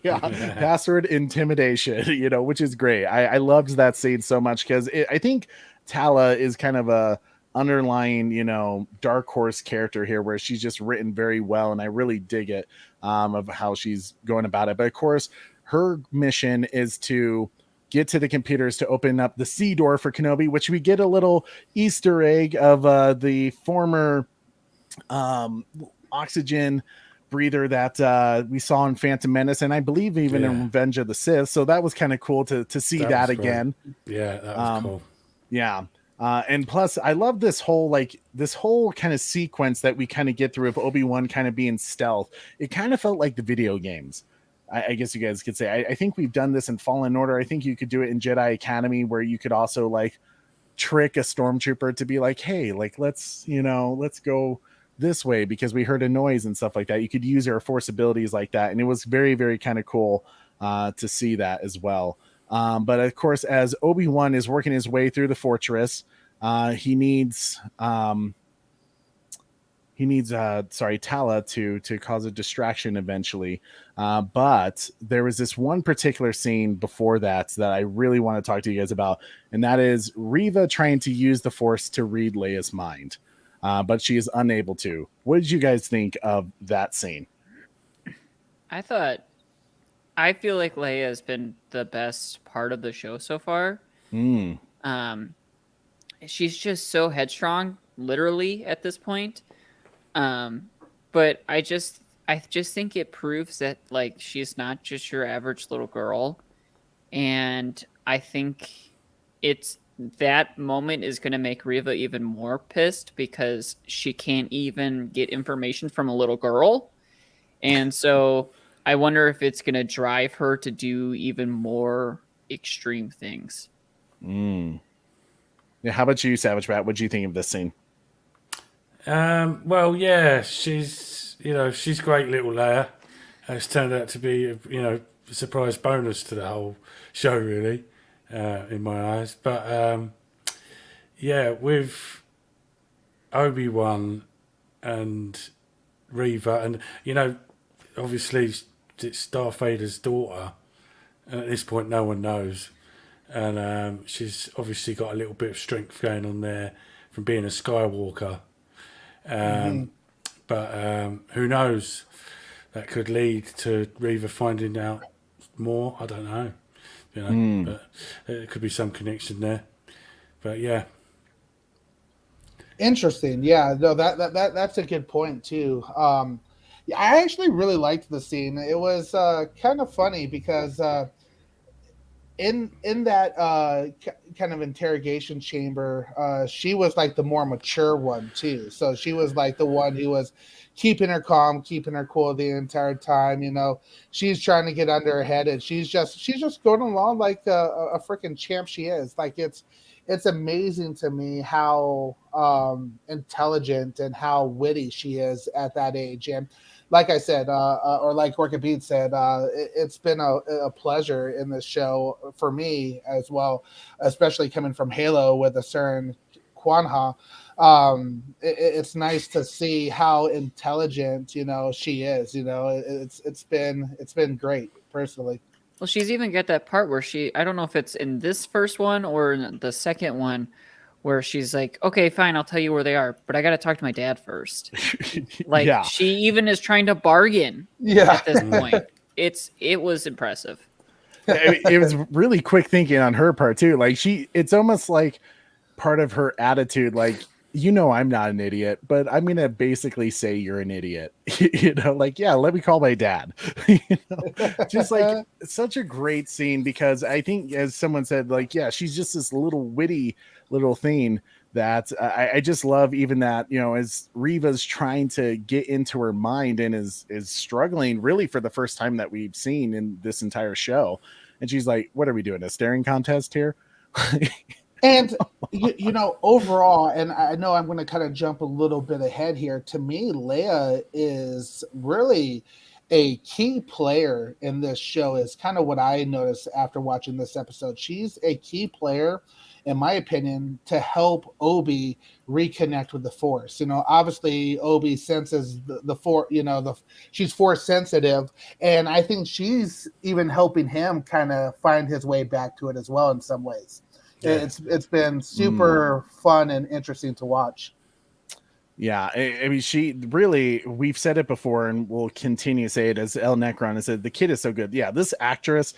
Yeah. Password intimidation, which is great. I loved that scene so much because I think Tala is kind of a underlying dark horse character here, where she's just written very well, and I really dig it, of how she's going about it. But of course, her mission is to get to the computers to open up the sea door for Kenobi, which we get a little Easter egg of the former oxygen breather that we saw in Phantom Menace, and I believe even in Revenge of the Sith. So that was kind of cool to see that again. Yeah, that was cool. Yeah. And plus, I love this whole kind of sequence that we kind of get through of Obi-Wan kind of being stealth. It kind of felt like the video games. I guess you guys could say. I think we've done this in Fallen Order. I think you could do it in Jedi Academy, where you could also like trick a stormtrooper to be like, "Hey, like let's go this way because we heard a noise," and stuff like that. You could use your force abilities like that, and it was very, very kind of cool to see that as well. But of course, as Obi-Wan is working his way through the fortress, he needs Tala to cause a distraction eventually. But there was this one particular scene before that I really want to talk to you guys about, and that is Reva trying to use the Force to read Leia's mind, but she is unable to. What did you guys think of that scene? I feel like Leia has been the best part of the show so far. She's just so headstrong, literally, at this point. But I just think it proves that like she's not just your average little girl, and I think it's that moment is going to make Reva even more pissed because she can't even get information from a little girl, and so I wonder if it's going to drive her to do even more extreme things. Yeah, how about you, Savage Bat? What do you think of this scene? Well, yeah, she's great, little Leia. It's turned out to be a surprise bonus to the whole show, really, in my eyes. But yeah, with Obi-Wan and Reva, and obviously it's Darth Vader's daughter, and at this point no one knows. and she's obviously got a little bit of strength going on there from being a Skywalker. But who knows? That could lead to Reva finding out more. I don't know. But there could be some connection there. But yeah. Interesting. Yeah, no, that's a good point too. Yeah, I actually really liked the scene. It was kind of funny because in that kind of interrogation chamber, she was like the more mature one too. So she was like the one who was keeping her calm, keeping her cool the entire time. You know, she's trying to get under her head, and she's just going along like a freaking champ she is. Like it's amazing to me how intelligent and how witty she is at that age. And like I said, or like Orchid Beat said, it's been a pleasure in this show for me as well, especially coming from Halo with a certain Kwanha. It's nice to see how intelligent, she is. It's been great personally. Well, she's even got that part where I don't know if it's in this first one or in the second one, where she's like, okay, fine, I'll tell you where they are, but I got to talk to my dad first. Like, Yeah. she even is trying to bargain at this point. It was impressive. It was really quick thinking on her part too. Like it's almost like part of her attitude, like, I'm not an idiot, but I'm going to basically say you're an idiot. Like, yeah, let me call my dad. Just like such a great scene, because I think, as someone said, like, yeah, she's just this little witty little thing that I just love, even that, as Reva's trying to get into her mind and is struggling really for the first time that we've seen in this entire show. And she's like, what are we doing? A staring contest here? And overall, and I know I'm going to kind of jump a little bit ahead here. To me, Leia is really a key player in this show. Is kind of what I noticed after watching this episode. She's a key player, in my opinion, to help Obi reconnect with the Force. Obviously Obi senses the Force. She's Force sensitive, and I think she's even helping him kind of find his way back to it as well in some ways. Yeah. It's been super fun and interesting to watch. Yeah, I mean, she really, we've said it before and we'll continue to say it, as El Necron has said, the kid is so good. Yeah, this actress,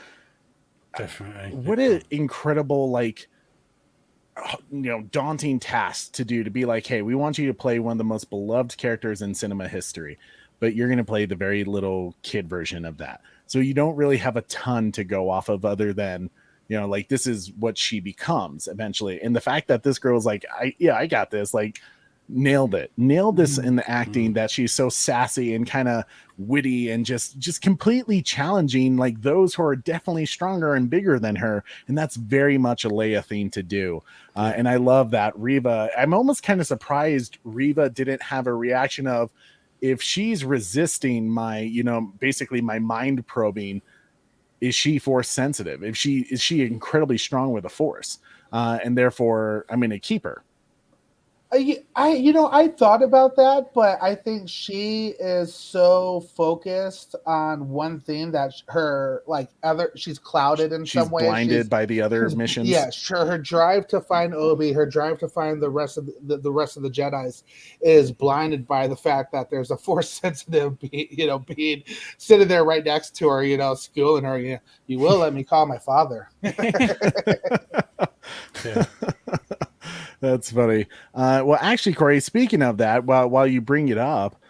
definitely. What an incredible, daunting task to do, to be like, hey, we want you to play one of the most beloved characters in cinema history, but you're going to play the very little kid version of that. So you don't really have a ton to go off of other than, this is what she becomes eventually. And the fact that this girl's like, I got this, like, nailed this in the acting, that she's so sassy and kind of witty and just completely challenging, like, those who are definitely stronger and bigger than her. And that's very much a Leia thing to do. And I love that Reva, I'm almost kind of surprised Reva didn't have a reaction of, if she's resisting my, basically my mind probing, is she Force sensitive? Is she incredibly strong with the Force? And therefore I'm going to keep her. I thought about that, but I think she is so focused on one thing that she's clouded in some way. She's blinded by the other missions. Yeah, sure. Her drive to find Obi, her drive to find the rest of the Jedis is blinded by the fact that there's a Force sensitive, being sitting there right next to her, schooling her. You will let me call my father. Yeah. That's funny. Well, actually, Corey, speaking of that, while you bring it up,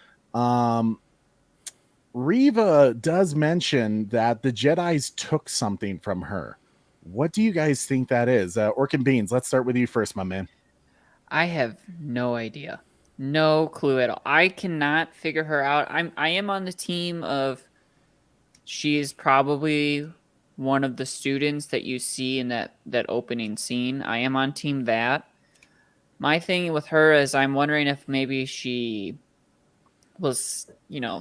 Reva does mention that the Jedis took something from her. What do you guys think that is? Orkin Beans, let's start with you first, my man. I have no idea. No clue at all. I cannot figure her out. I am on the team of, she is probably one of the students that you see in that opening scene. I am on team that. My thing with her is, I'm wondering if maybe she was,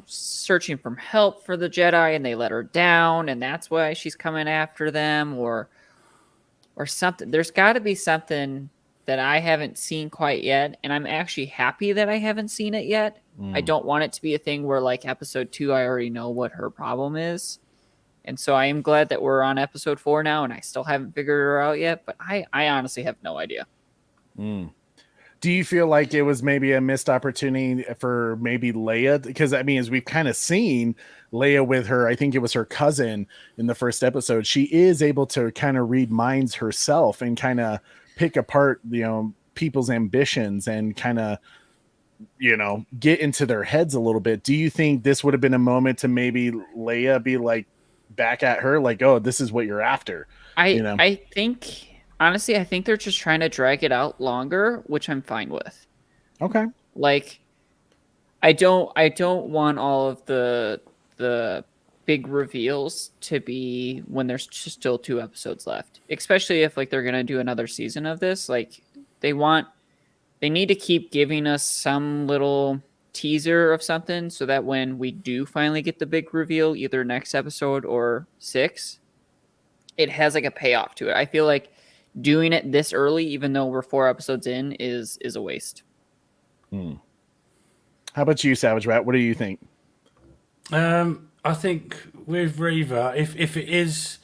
searching for help for the Jedi and they let her down, and that's why she's coming after them, or something. There's got to be something that I haven't seen quite yet, and I'm actually happy that I haven't seen it yet. I don't want it to be a thing where, like, episode 2, I already know what her problem is, And so I am glad that we're on episode 4 now, and I still haven't figured her out yet, but I honestly have no idea. Do you feel like it was maybe a missed opportunity for maybe Leia? Because I mean, as we've kind of seen Leia with her, I think it was her cousin in the first episode, she is able to kind of read minds herself and kind of pick apart, people's ambitions and kind of, get into their heads a little bit. Do you think this would have been a moment to maybe Leia be like back at her, like, oh, this is what you're after? I think... Honestly, I think they're just trying to drag it out longer, which I'm fine with. Okay. Like, I don't want all of the big reveals to be when there's just still 2 episodes left. Especially if like they're gonna do another season of this. Like they need to keep giving us some little teaser of something so that when we do finally get the big reveal, either next episode or 6, it has like a payoff to it. I feel like doing it this early, even though we're 4 episodes in, is a waste. How about you, Savage Rat? What do you think? I think with Reva, if it is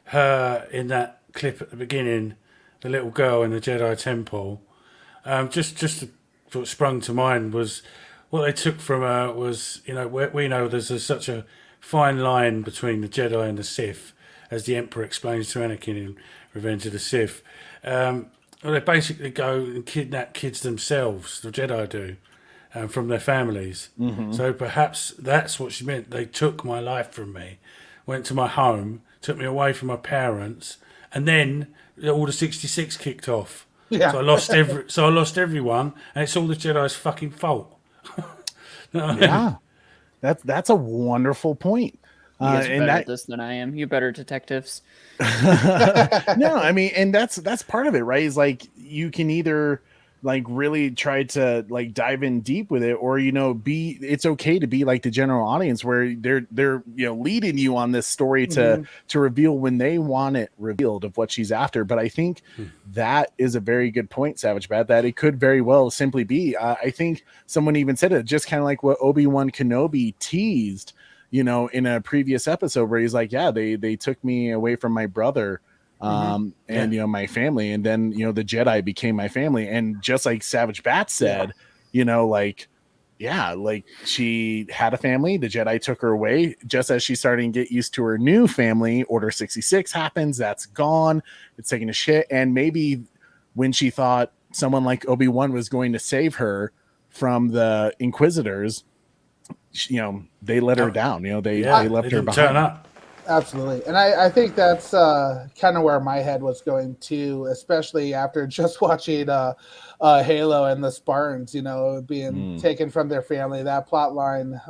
her in that clip at the beginning, the little girl in the Jedi temple, just what sprung to mind was what they took from her was, we know there's such a fine line between the Jedi and the Sith, as the Emperor explains to Anakin in Revenge of the Sith. They basically go and kidnap kids themselves, the Jedi do, from their families. Mm-hmm. So perhaps that's what she meant. They took my life from me, went to my home, took me away from my parents, and then Order 66 kicked off. Yeah. So I lost everyone, and it's all the Jedi's fucking fault. Yeah, that's a wonderful point. You guys are better at this than I am. You better detectives. No, I mean, and that's part of it, right? Is like you can either like really try to like dive in deep with it, or it's okay to be like the general audience where they're leading you on this story to reveal when they want it revealed of what she's after. But I think that is a very good point, Savage Bad, that it could very well simply be. I think someone even said it, just kind of like what Obi-Wan Kenobi teased, in a previous episode where he's like, yeah, they took me away from my brother, and my family, and then the Jedi became my family. And just like Savage Bat said, like she had a family, the Jedi took her away. Just as she's starting to get used to her new family, Order 66 happens, that's gone, it's taking a shit. And maybe when she thought someone like Obi-Wan was going to save her from the Inquisitors, they let her down. They left her behind. Turn up. Absolutely. And I think that's kind of where my head was going too, especially after just watching Halo and the Spartans, being taken from their family. That plot line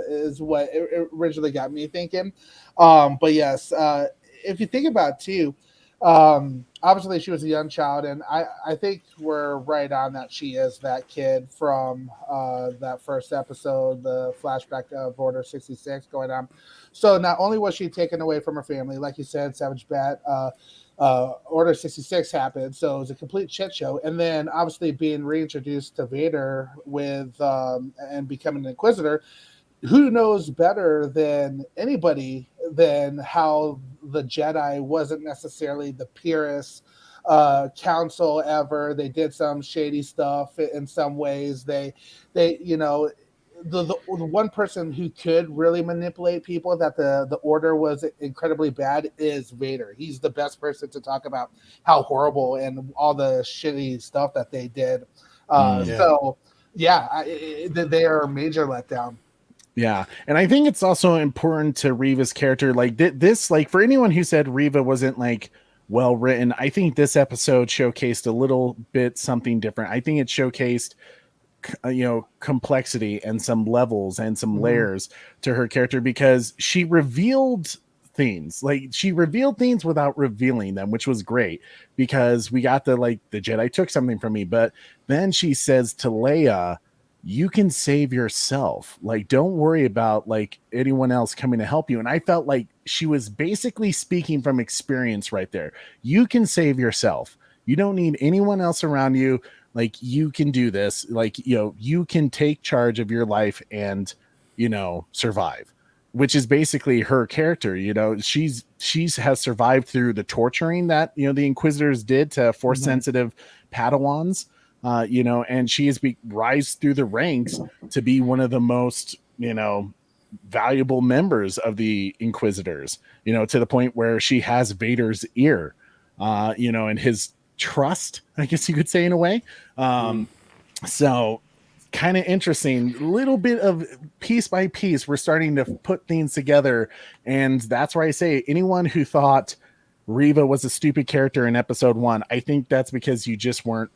is what it originally got me thinking. But yes, if you think about it too, obviously she was a young child, and I think we're right on that she is that kid from that first episode, the flashback of Order 66 going on. So not only was she taken away from her family, like you said, Savage Bat, Order 66 happened, so it was a complete shit show. And then obviously being reintroduced to Vader with and becoming an Inquisitor, who knows better than anybody than how the Jedi wasn't necessarily the purest council ever. They did some shady stuff in some ways. They the one person who could really manipulate people, that the Order was incredibly bad, is Vader. He's the best person to talk about how horrible and all the shitty stuff that they did. So yeah, they are a major letdown. Yeah, and I think it's also important to Reva's character, like this, like for anyone who said Reva wasn't like well written, I think this episode showcased a little bit something different. I think it showcased complexity and some levels and some layers to her character, because she revealed things without revealing them, which was great, because we got the Jedi took something from me, but then she says to Leia, you can save yourself. Like, don't worry about like anyone else coming to help you. And I felt like she was basically speaking from experience right there. You can save yourself. You don't need anyone else around you. Like, you can do this. Like, you can take charge of your life and, survive. which is basically her character. You know, she's has survived through the torturing that, you know, the Inquisitors did to force sensitive Padawans, you know, and she has rise through the ranks to be one of the most, you know, valuable members of the Inquisitors, you know, to the point where she has Vader's ear, you know, and his trust, I guess you could say, in a way. So kind of interesting, little bit of piece by piece, we're starting to put things together. And that's why I say anyone who thought Reva was a stupid character in episode 1, I think that's because you just weren't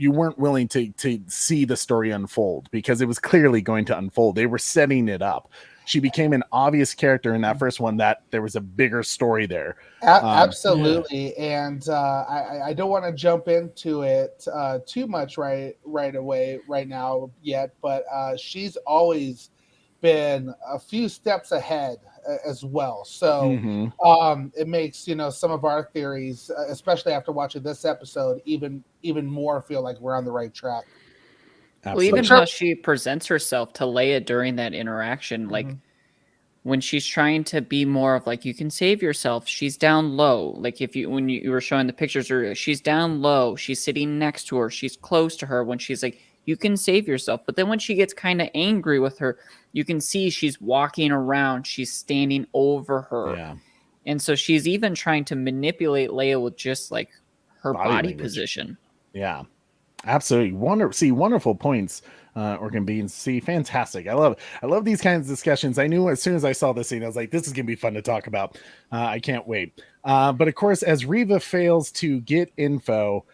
willing to see the story unfold, because it was clearly going to unfold. They were setting it up. She became an obvious character in that first one, that there was a bigger story there. Absolutely. Yeah. And I don't want to jump into it too much right away right now yet, but she's always been a few steps ahead as well. So it makes, you know, some of our theories, especially after watching this episode, even more feel like we're on the right track. Absolutely. Well, even how she presents herself to Leia during that interaction, like when she's trying to be more of like, you can save yourself, she's down low. Like when you were showing the pictures earlier, she's down low, she's sitting next to her, she's close to her when she's like, you can save yourself. But then when she gets kind of angry with her, you can see she's walking around, she's standing over her. Yeah. And so she's even trying to manipulate Leia with just like her body position. Yeah. Absolutely. Wonderful points, Organ Beans. See, fantastic. I love these kinds of discussions. I knew as soon as I saw this scene, I was like, this is going to be fun to talk about. I can't wait. But of course, as Reva fails to get info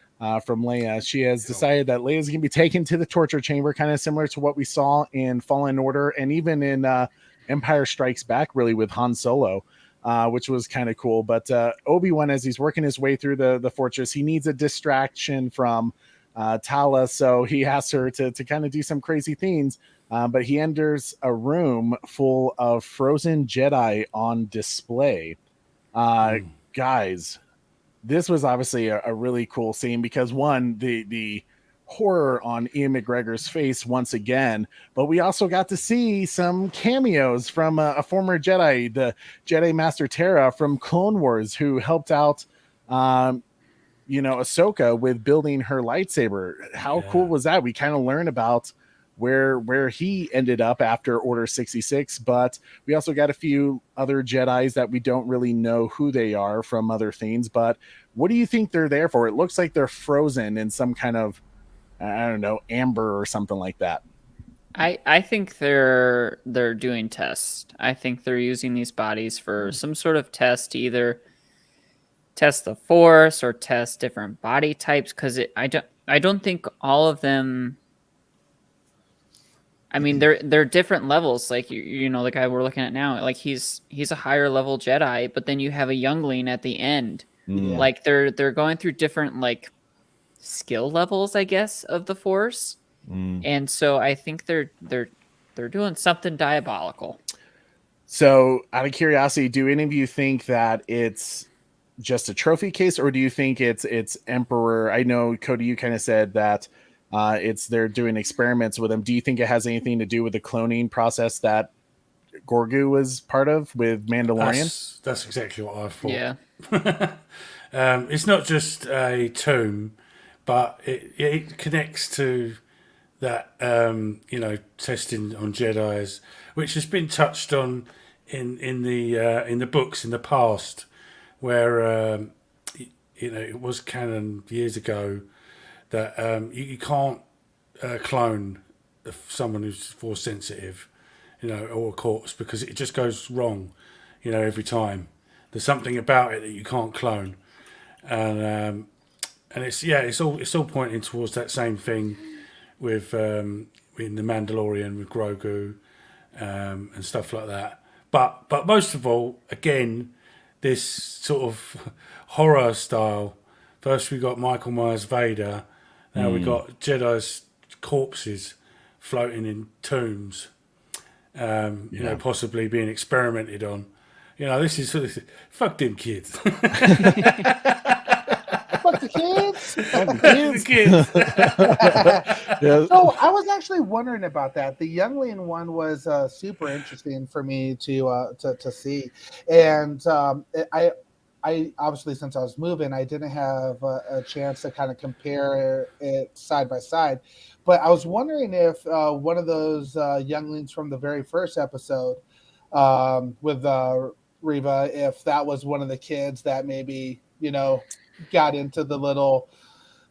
from Leia, she has decided that Leia's going to be taken to the torture chamber, kind of similar to what we saw in Fallen Order and even in Empire Strikes Back, really, with Han Solo. Which was kind of cool. But Obi-Wan, as he's working his way through the fortress, he needs a distraction from Tala, so he asks her to kind of do some crazy things, but he enters a room full of frozen Jedi on display. Guys, this was obviously a really cool scene, because one, the horror on Ian McGregor's face once again, but we also got to see some cameos from a former Jedi, the Jedi Master Terra from Clone Wars, who helped out you know, Ahsoka with building her lightsaber. How cool was that? We kind of learn about where he ended up after Order 66, but we also got a few other Jedis that we don't really know who they are from other things. But what do you think they're there for? It looks like they're frozen in some kind of, I don't know, amber or something like that. I think they're doing tests. I think they're using these bodies for some sort of test, to either test the Force or test different body types, because I don't think all of them. I mean, they're different levels. Like you know, the guy we're looking at now, like he's a higher level Jedi, but then you have a youngling at the end. Like they're going through different like skill levels, I guess, of the Force, and so I think they're doing something diabolical. So, out of curiosity, do any of you think that it's just a trophy case, or do you think it's Emperor? I know, Cody, you kind of said that they're doing experiments with them. Do you think it has anything to do with the cloning process that Grogu was part of with Mandalorian? That's exactly what I thought. Yeah. It's not just a tomb, but it connects to that you know, testing on Jedis, which has been touched on in the books in the past, where you know, it was canon years ago that you can't clone someone who's Force sensitive, you know, or a corpse, because it just goes wrong, you know, every time. There's something about it that you can't clone, and it's all pointing towards that same thing with in the Mandalorian with Grogu and stuff like that. But most of all, again, this sort of horror style. First we got Michael Myers Vader. Now we got Jedi's corpses floating in tombs, you know, possibly being experimented on. You know, this is fuck them kids. But Fuck the kids. The kids. Yeah. So I was actually wondering about that. The youngling one was super interesting for me to see, and I obviously, since I was moving, I didn't have a chance to kind of compare it side by side. But I was wondering if one of those younglings from the very first episode with Reva, if that was one of the kids that maybe, got into the little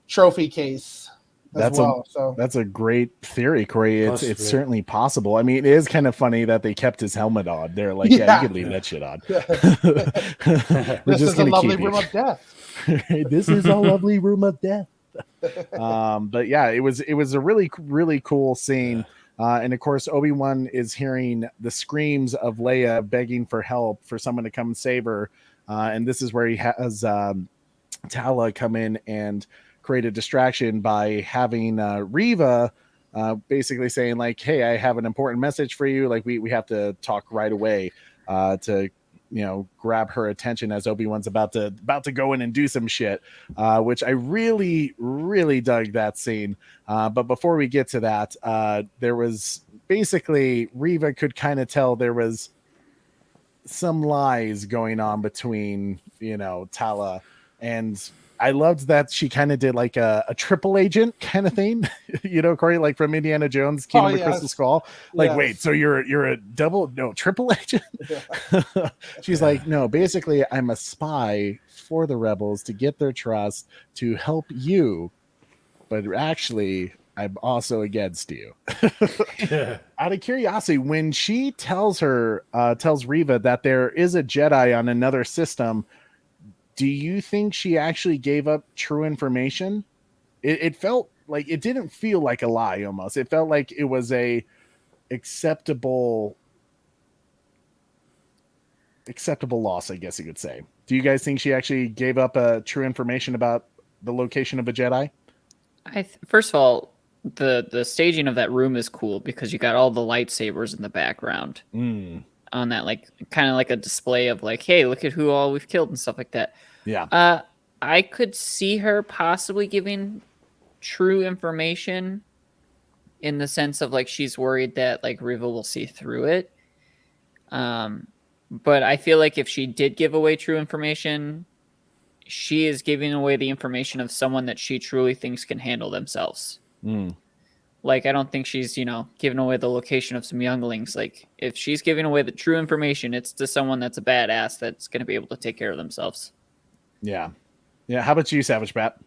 trophy case as well. So That's a great theory, Corey. It's Possibly. certainly possible. I mean, it is kind of funny that they kept his helmet on. They're like, yeah, you can leave that shit on. We're this just is a gonna lovely keep room it. of death. This is a lovely room of death. But yeah, it was a really, really cool scene. And of course, Obi-Wan is hearing the screams of Leia begging for help, for someone to come and save her. And this is where he has Tala come in and create a distraction by having Reva basically saying like, hey, I have an important message for you. Like we have to talk right away to grab her attention as Obi-Wan's about to go in and do some shit, which I really, really dug that scene. But before we get to that, there was basically Reva could kind of tell there was some lies going on between, Tala, and I loved that she kind of did like a triple agent kind of thing, Corey, like from Indiana Jones, Kingdom of Crystal Skull. Like, Yes. wait, so you're a triple agent? Yeah. She's like, no, basically I'm a spy for the rebels to get their trust to help you, but actually I'm also against you. Yeah. Out of curiosity, when she tells Reva that there is a Jedi on another system, do you think she actually gave up true information? It felt like, it didn't feel like a lie almost. It felt like it was a acceptable loss, I guess you could say. Do you guys think she actually gave up true information about the location of a Jedi? First of all, the staging of that room is cool because you got all the lightsabers in the background on that, like kind of like a display of like, hey, look at who all we've killed and stuff like that. Yeah. I could see her possibly giving true information in the sense of like she's worried that like Riva will see through it. But I feel like if she did give away true information, she is giving away the information of someone that she truly thinks can handle themselves. Like, I don't think she's, giving away the location of some younglings. Like, if she's giving away the true information, it's to someone that's a badass that's going to be able to take care of themselves. Yeah. Yeah. How about you, Savage Bat?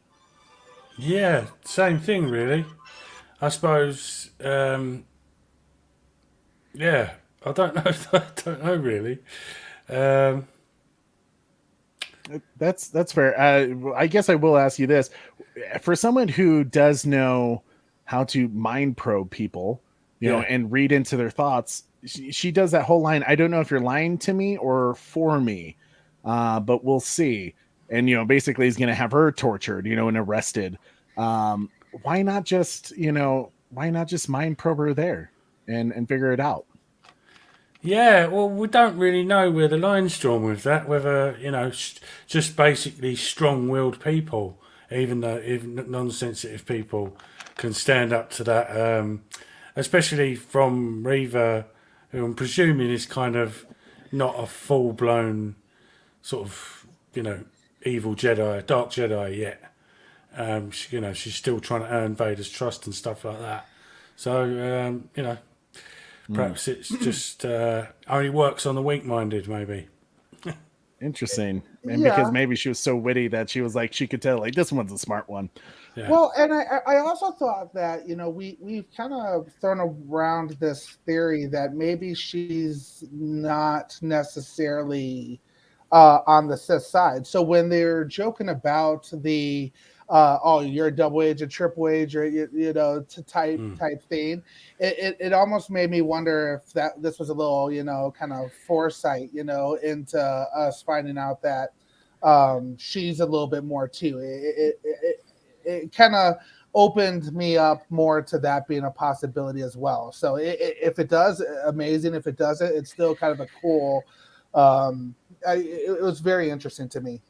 Yeah, same thing, really. I suppose. Yeah, I don't know. I don't know really. That's fair. I guess I will ask you this: for someone who does know how to mind probe people, and read into their thoughts, she does that whole line. I don't know if you're lying to me or for me, but we'll see. And basically, he's going to have her tortured, and arrested. Why not just mind probe her there and figure it out? Yeah, well, we don't really know where the line's drawn with that. Whether just basically strong-willed people, even non-sensitive people, can stand up to that. Especially from Reva, who I'm presuming is kind of not a full-blown sort of evil Jedi, dark Jedi yet. She's still trying to earn Vader's trust and stuff like that. So perhaps it's just only works on the weak-minded, maybe. Interesting. And Yeah. because maybe she was so witty that she was like, she could tell like this one's a smart one. Yeah. Well, and I also thought that, we've kind of thrown around this theory that maybe she's not necessarily on the Sith side. So when they're joking about the you're a double agent, triple agent, type thing, it almost made me wonder if this was a little, kind of foresight, into us finding out that she's a little bit more too. It kind of opened me up more to that being a possibility as well. So if it does, amazing. If it doesn't, it's still kind of a cool. It was very interesting to me.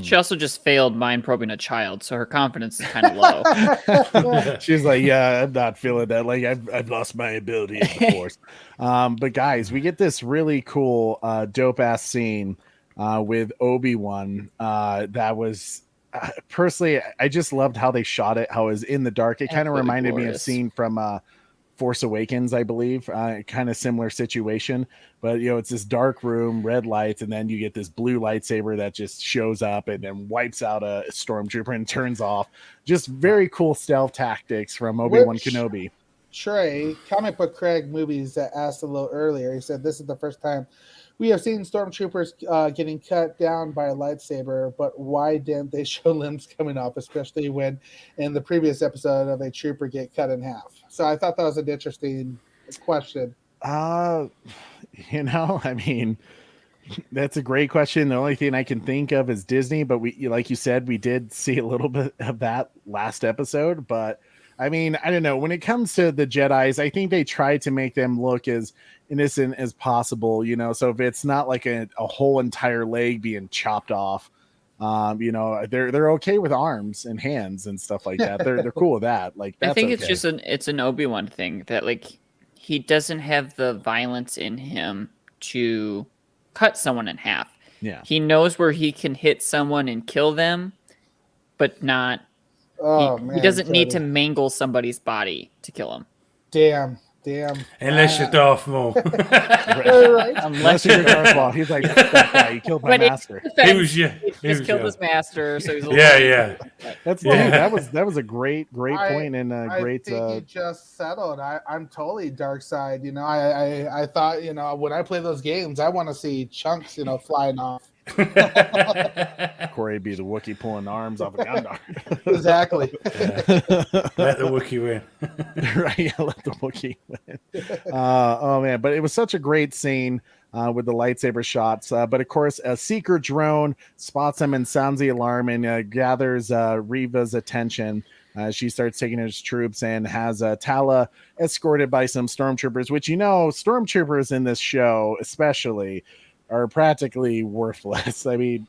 She also just failed mind probing a child, so her confidence is kind of low. She's like, yeah, I'm not feeling that. Like, I've lost my ability in the Force. But guys, we get this really cool, dope ass scene with Obi-Wan. That was personally, I just loved how they shot it. How it was in the dark. It kind of Absolutely reminded me of glorious. scene from Force Awakens, I believe. Kind of similar situation, but it's this dark room, red lights, and then you get this blue lightsaber that just shows up and then wipes out a stormtrooper and turns off. Just very cool stealth tactics from Obi-Wan Kenobi. Trey, Comic Book Craig Movies, that asked a little earlier. He said this is the first time we have seen stormtroopers getting cut down by a lightsaber, but why didn't they show limbs coming off, especially when in the previous episode of a trooper get cut in half? So I thought that was an interesting question. I mean, that's a great question. The only thing I can think of is Disney, but we, like you said, we did see a little bit of that last episode. But I mean, I don't know. When it comes to the Jedis, I think they try to make them look as innocent as possible, so if it's not like a whole entire leg being chopped off, they're okay with arms and hands and stuff like that. They're cool with that. Like, that's I think okay. it's an Obi-Wan thing that like he doesn't have the violence in him to cut someone in half. Yeah. He knows where he can hit someone and kill them, but not he doesn't need to mangle somebody's body to kill him. Damn. Unless you're Darth Maul. Right. Unless you're Darth Maul. He's like, that guy, he killed my master. He was He just killed his master, so he's a yeah. That's Yeah. dude, that was a great point and a great. I think he just settled. I'm totally dark side. I thought when I play those games, I want to see chunks flying off. Corey be the Wookiee pulling arms off a Gundam. Exactly. Let the Wookiee win. Right, yeah, let the Wookiee win. Oh man, but it was such a great scene with the lightsaber shots. But of course, a seeker drone spots him and sounds the alarm and gathers Reva's attention. She starts taking his troops and has Tala escorted by some stormtroopers, which stormtroopers in this show especially are practically worthless. I mean,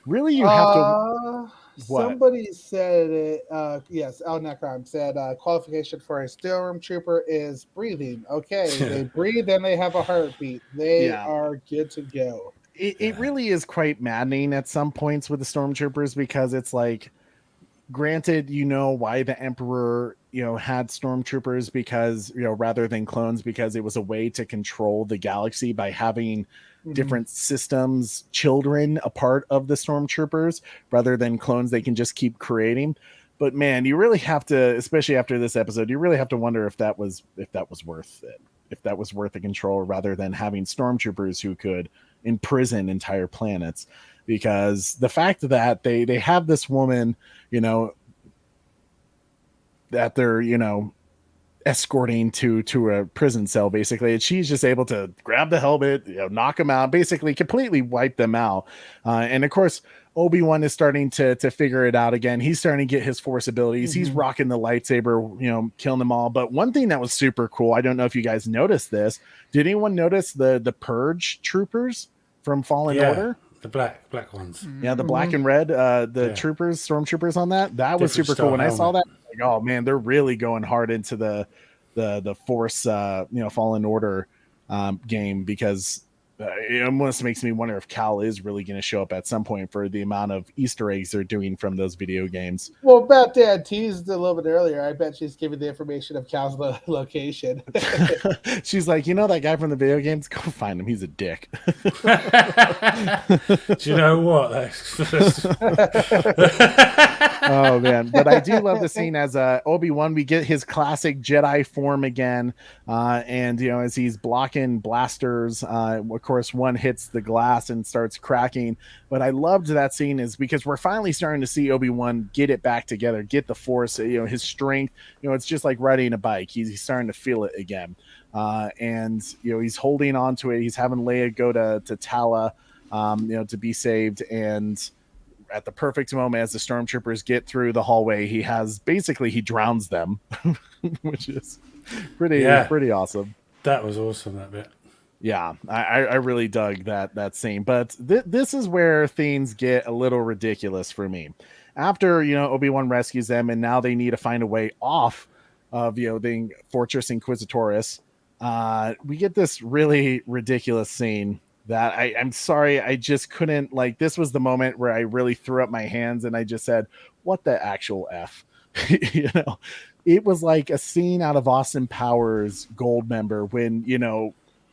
really, you have to. What? Somebody said it. Yes, Al Necron said qualification for a stormtrooper is breathing. Okay, they breathe and they have a heartbeat. They are good to go. It really is quite maddening at some points with the stormtroopers because it's like, granted, why the Emperor had stormtroopers because rather than clones, because it was a way to control the galaxy by having different systems, children a part of the stormtroopers rather than clones they can just keep creating. But man, you really have to, especially after this episode, you really have to wonder if that was worth it, if that was worth the control rather than having stormtroopers who could imprison entire planets. Because the fact that they have this woman, that they're, escorting to a prison cell, basically, and she's just able to grab the helmet, knock them out, basically completely wipe them out. And of course, Obi-Wan is starting to figure it out again. He's starting to get his Force abilities. He's rocking the lightsaber, killing them all. But one thing that was super cool, I don't know if you guys noticed this. Did anyone notice the Purge troopers from Fallen Order? The black ones. Yeah, the black and red, stormtroopers on that was super cool. When I saw that, like, oh man, they're really going hard into the Force, Fallen Order game, because it almost makes me wonder if Cal is really going to show up at some point for the amount of Easter eggs they're doing from those video games. Well, Bat Dad teased a little bit earlier. I bet she's giving the information of Cal's location. She's like, that guy from the video games, go find him. He's a dick. Do you know what? Oh man, but I do love the scene as Obi-Wan. We get his classic Jedi form again, and as he's blocking blasters, of course one hits the glass and starts cracking. But I loved that scene is because we're finally starting to see Obi-Wan get it back together, get the Force, his strength. It's just like riding a bike. He's starting to feel it again, and he's holding on to it. He's having Leia go to Tala, to be saved, and at the perfect moment as the stormtroopers get through the hallway, he drowns them, which is pretty awesome. That was awesome, that bit. Yeah, I really dug that scene, but this is where things get a little ridiculous for me. After Obi-Wan rescues them, and now they need to find a way off of the Fortress Inquisitoris. We get this really ridiculous scene that I'm sorry, I just couldn't like. This was the moment where I really threw up my hands and I just said, "What the actual f?" you know, it was like a scene out of Austin Powers Goldmember when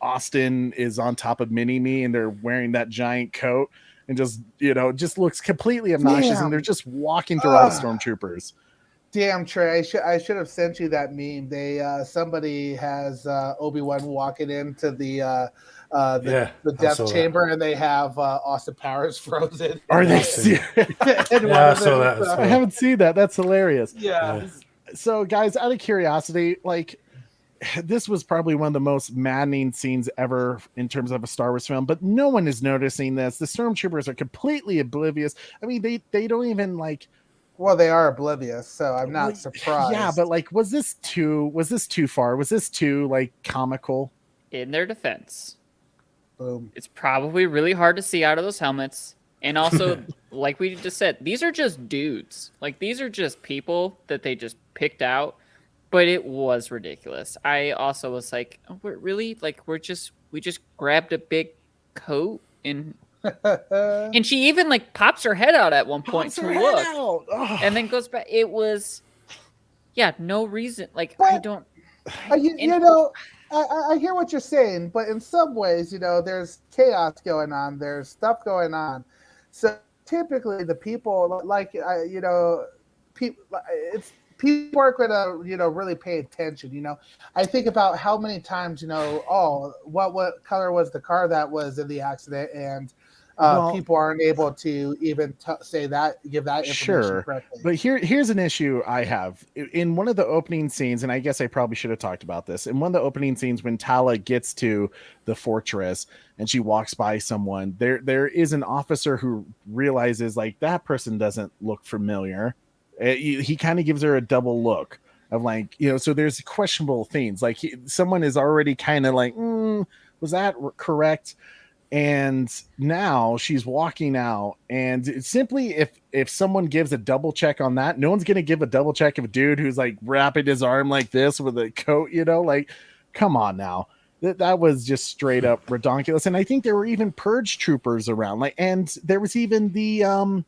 Austin is on top of Mini Me and they're wearing that giant coat and just looks completely obnoxious. Damn. And they're just walking through all the stormtroopers. Damn, Trey, I should have sent you that meme. Somebody has Obi-Wan walking into the death chamber, and they have Austin Powers frozen. Are they serious? I saw that. I haven't seen that. That's hilarious. Yeah. So, guys, out of curiosity, like, this was probably one of the most maddening scenes ever in terms of a Star Wars film, but no one is noticing this. The stormtroopers are completely oblivious. I mean, they don't even like. Well, they are oblivious, so I'm not surprised. Yeah, but like, was this too far? Was this too like comical? In their defense, boom. It's probably really hard to see out of those helmets. And also, like we just said, these are just dudes. Like, these are just people that they just picked out. But it was ridiculous. I also was like, oh, we're really like we just grabbed a big coat and she even like pops her head out at one point to look, and then goes back. It was, no reason. Like, but, I don't. I hear what you're saying, but in some ways, there's chaos going on. There's stuff going on. So typically, the people people are going to, really pay attention. I think about how many times, what color was the car that was in the accident, and people aren't able to even say that, give that information correctly. But here's an issue I have. In one of the opening scenes, and I guess I probably should have talked about this, in one of the opening scenes when Tala gets to the fortress and she walks by someone, there is an officer who realizes, like, that person doesn't look familiar. He kind of gives her a double look of like, so there's questionable things. Like, someone is already kind of like, was that correct? And now she's walking out, and simply if someone gives a double check on that, no one's going to give a double check of a dude who's like wrapping his arm like this with a coat, like, come on now. That was just straight up redonkulous. And I think there were even purge troopers around, like, and there was even the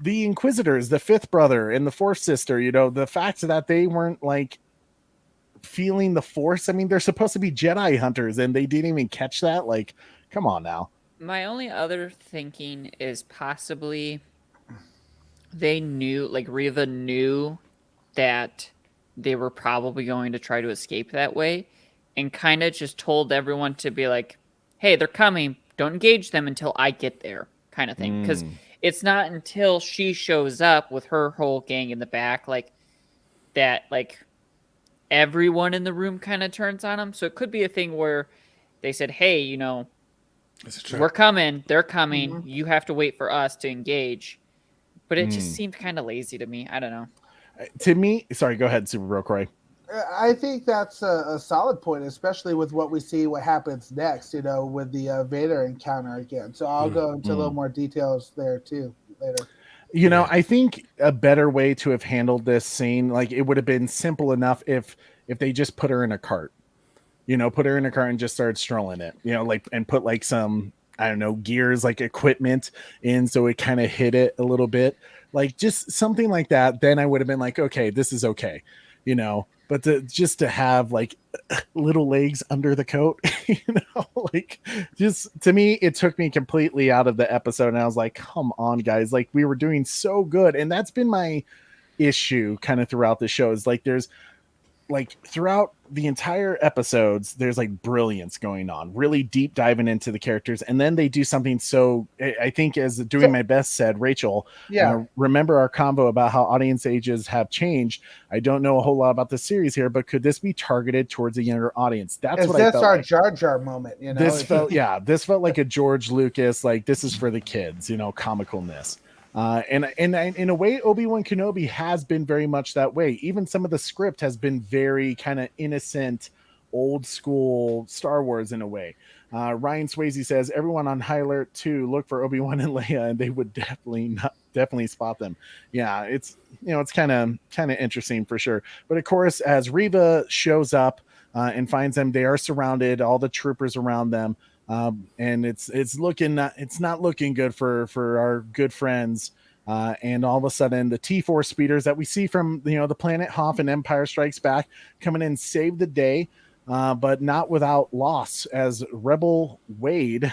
Inquisitors, the fifth brother and the fourth sister, the fact that they weren't like feeling the Force. I mean, they're supposed to be Jedi hunters and they didn't even catch that. Like, come on now. My only other thinking is possibly they knew, like, Reva knew that they were probably going to try to escape that way and kind of just told everyone to be like, hey, they're coming. Don't engage them until I get there, kind of thing. Because it's not until she shows up with her whole gang in the back, like, that, like, everyone in the room kind of turns on them. So it could be a thing where they said, hey, we're coming. They're coming. Mm-hmm. You have to wait for us to engage. But it just seemed kind of lazy to me. I don't know. To me, sorry, go ahead, Super Bro Croy. I think that's a solid point, especially with what we see, what happens next, with the Vader encounter again. So I'll go into a little more details there too later. I think a better way to have handled this scene, like, it would have been simple enough if they just put her in a cart, put her in a cart and just started strolling it, like, and put like some, I don't know, gears, like equipment in, so it kind of hit it a little bit, like just something like that. Then I would have been like, okay, this is okay, but just to have like little legs under the coat, like, just to me, it took me completely out of the episode. And I was like, come on, guys, like, we were doing so good. And that's been my issue kind of throughout the show, is like, there's like throughout the entire episodes, there's like brilliance going on, really deep diving into the characters. And then they do something. So I think, as Doing My Best said, Rachel, remember our convo about how audience ages have changed. I don't know a whole lot about the series here, but could this be targeted towards a younger audience? That's what I felt. Our like. Jar Jar moment, This felt like a George Lucas, like, this is for the kids, comicalness. And in a way, Obi-Wan Kenobi has been very much that way. Even some of the script has been very kind of innocent, old school Star Wars in a way. Ryan Swayze says everyone on High Alert 2 look for Obi-Wan and Leia, and they would definitely spot them. Yeah, it's it's kind of interesting for sure. But of course, as Reva shows up and finds them, they are surrounded, all the troopers around them, and it's not looking good for our good friends. And all of a sudden, the T4 speeders that we see from the planet Hoth and Empire Strikes Back coming in save the day. But not without loss, as Rebel Wade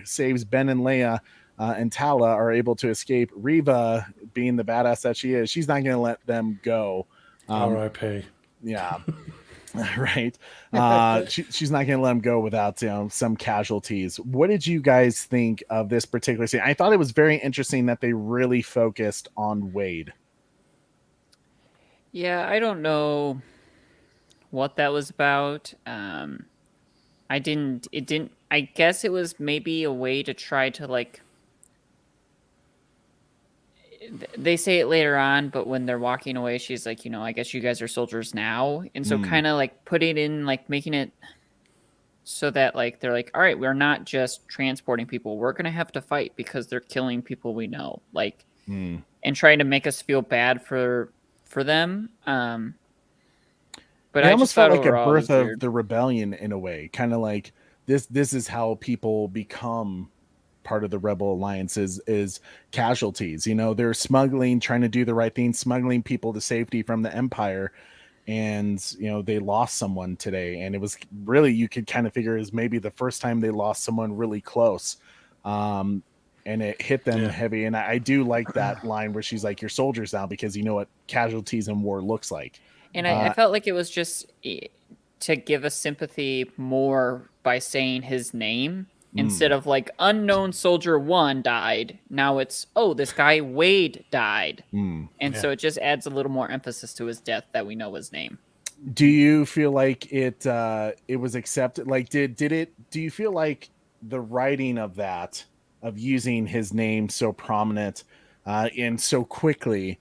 saves Ben and Leia, and Tala are able to escape. Reva, being the badass that she is, she's not going to let them go. R.I.P. Yeah, right. She's not going to let them go without some casualties. What did you guys think of this particular scene? I thought it was very interesting that they really focused on Wade. Yeah, I don't know what that was about. I guess it was maybe a way to try to, like, they say it later on, but when they're walking away, she's like, I guess you guys are soldiers now. And so kind of like putting in, like, making it so that, like, they're like, all right, we're not just transporting people. We're going to have to fight because they're killing people we know, like, and trying to make us feel bad for them. But it I almost just felt thought like a overall birth it was of weird. the rebellion in a way, kind of like this is how people become part of the Rebel Alliance is casualties. They're smuggling, trying to do the right thing, smuggling people to safety from the Empire, and they lost someone today, and it was really, you could kind of figure, is maybe the first time they lost someone really close, and it hit them heavy. And I do like that line where she's like, you're soldiers now, because you know what casualties in war looks like. And I felt like it was just to give us sympathy more by saying his name instead of like unknown soldier 1 died. Now it's, this guy Wade died. So it just adds a little more emphasis to his death that we know his name. Do you feel like it was accepted? Like, do you feel like the writing of that, of using his name so prominent and so quickly,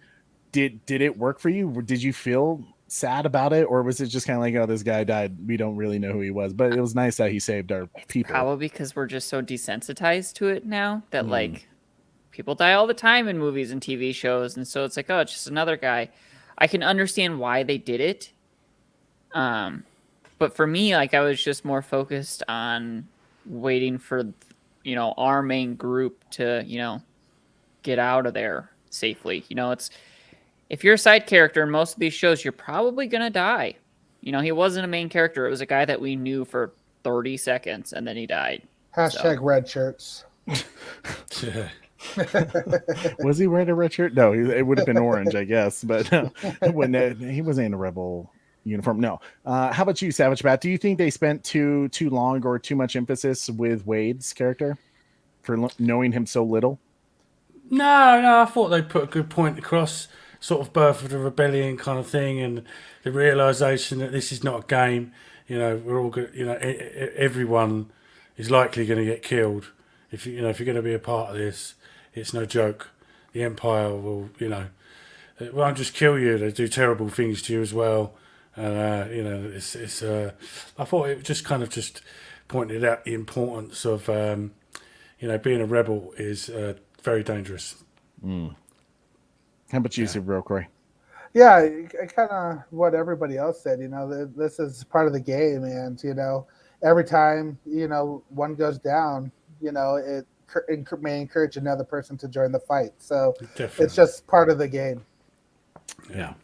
did it work for you? Did you feel sad about it, or was it just kind of like, this guy died, we don't really know who he was, but it was nice that he saved our people? Probably because we're just so desensitized to it now that like people die all the time in movies and TV shows, and so it's like, it's just another guy. I can understand why they did it, but for me, like, I was just more focused on waiting for our main group to get out of there safely. It's, if you're a side character in most of these shows, you're probably going to die. He wasn't a main character. It was a guy that we knew for 30 seconds, and then he died. Hashtag red shirts. Was he wearing a red shirt? No, it would have been orange, I guess. But he wasn't in a Rebel uniform. No. How about you, Savage Bat? Do you think they spent too long or too much emphasis with Wade's character for knowing him so little? No, I thought they put a good point across, sort of birth of the rebellion kind of thing, and the realization that this is not a game. We're all good. Everyone is likely going to get killed. If you're going to be a part of this, it's no joke. The Empire will, won't just kill you; they do terrible things to you as well. And it's. I thought it just kind of just pointed out the importance of, being a rebel is very dangerous. How about you, Super Corey? Yeah, kind of what everybody else said. This is part of the game, and every time one goes down, it may encourage another person to join the fight. So Definitely. It's just part of the game. Yeah.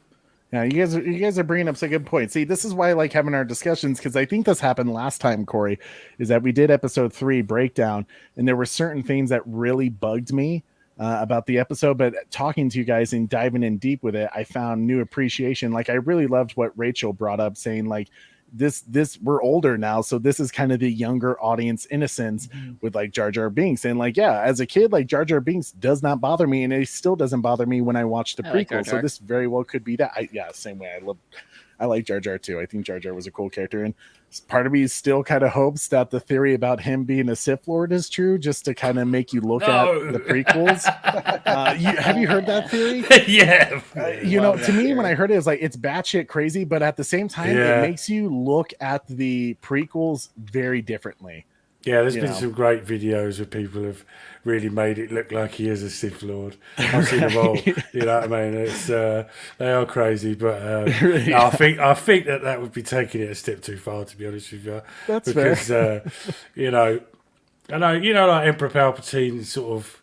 Yeah, you guys are bringing up some good points. See, this is why I like having our discussions, because I think this happened last time, Corey, is that we did episode 3 breakdown, and there were certain things that really bugged me about the episode, but talking to you guys and diving in deep with it, I found new appreciation. Like, I really loved what Rachel brought up, saying like, this we're older now, so this is kind of the younger audience innocence with like Jar Jar Binks, and like, yeah, as a kid, like Jar Jar Binks does not bother me, and it still doesn't bother me when I watch the prequel. So this very well could be that. Same way. I like Jar Jar too. I think Jar Jar was a cool character, and part of me still kind of hopes that the theory about him being a Sith Lord is true, just to kind of make you look at the prequels. Have you heard that theory? Yeah. To me, when I heard it, it's like it's batshit crazy, but at the same time, it makes you look at the prequels very differently. Yeah, there's been some great videos where people have really made it look like he is a Sith Lord. I've seen them all. You know what I mean? It's they are crazy, but I think that would be taking it a step too far, to be honest with you. That's because fair. I know, like Emperor Palpatine sort of,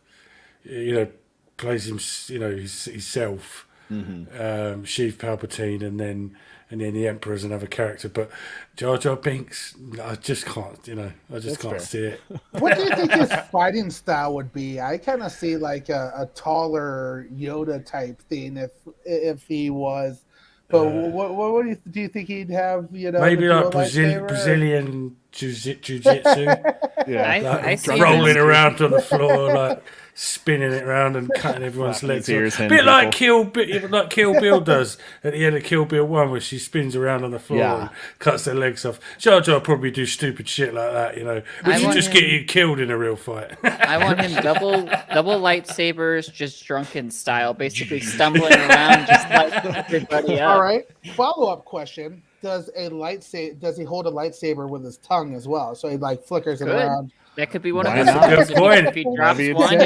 plays him, himself, Sheev Palpatine, and then the Emperor is another character, but Jar Jar Binks, I just can't, can't see it. What do you think his fighting style would be? I kind of see like a taller Yoda type thing if he was. But what do you think he'd have? Maybe like Brazilian jiu-jitsu. I see rolling around on the floor, like spinning it around and cutting everyone's legs off. A bit like Kill Bill does at the end of Kill Bill 1, where she spins around on the floor and cuts their legs off. Jar Jar probably do stupid shit like that, which you just get you killed in a real fight. I want him double lightsabers, just drunken style, basically stumbling around just like everybody else. All right. Follow-up question. Does he hold a lightsaber with his tongue as well? So he like flickers it around. That could be one of Why the not? good Good point. If he drops one,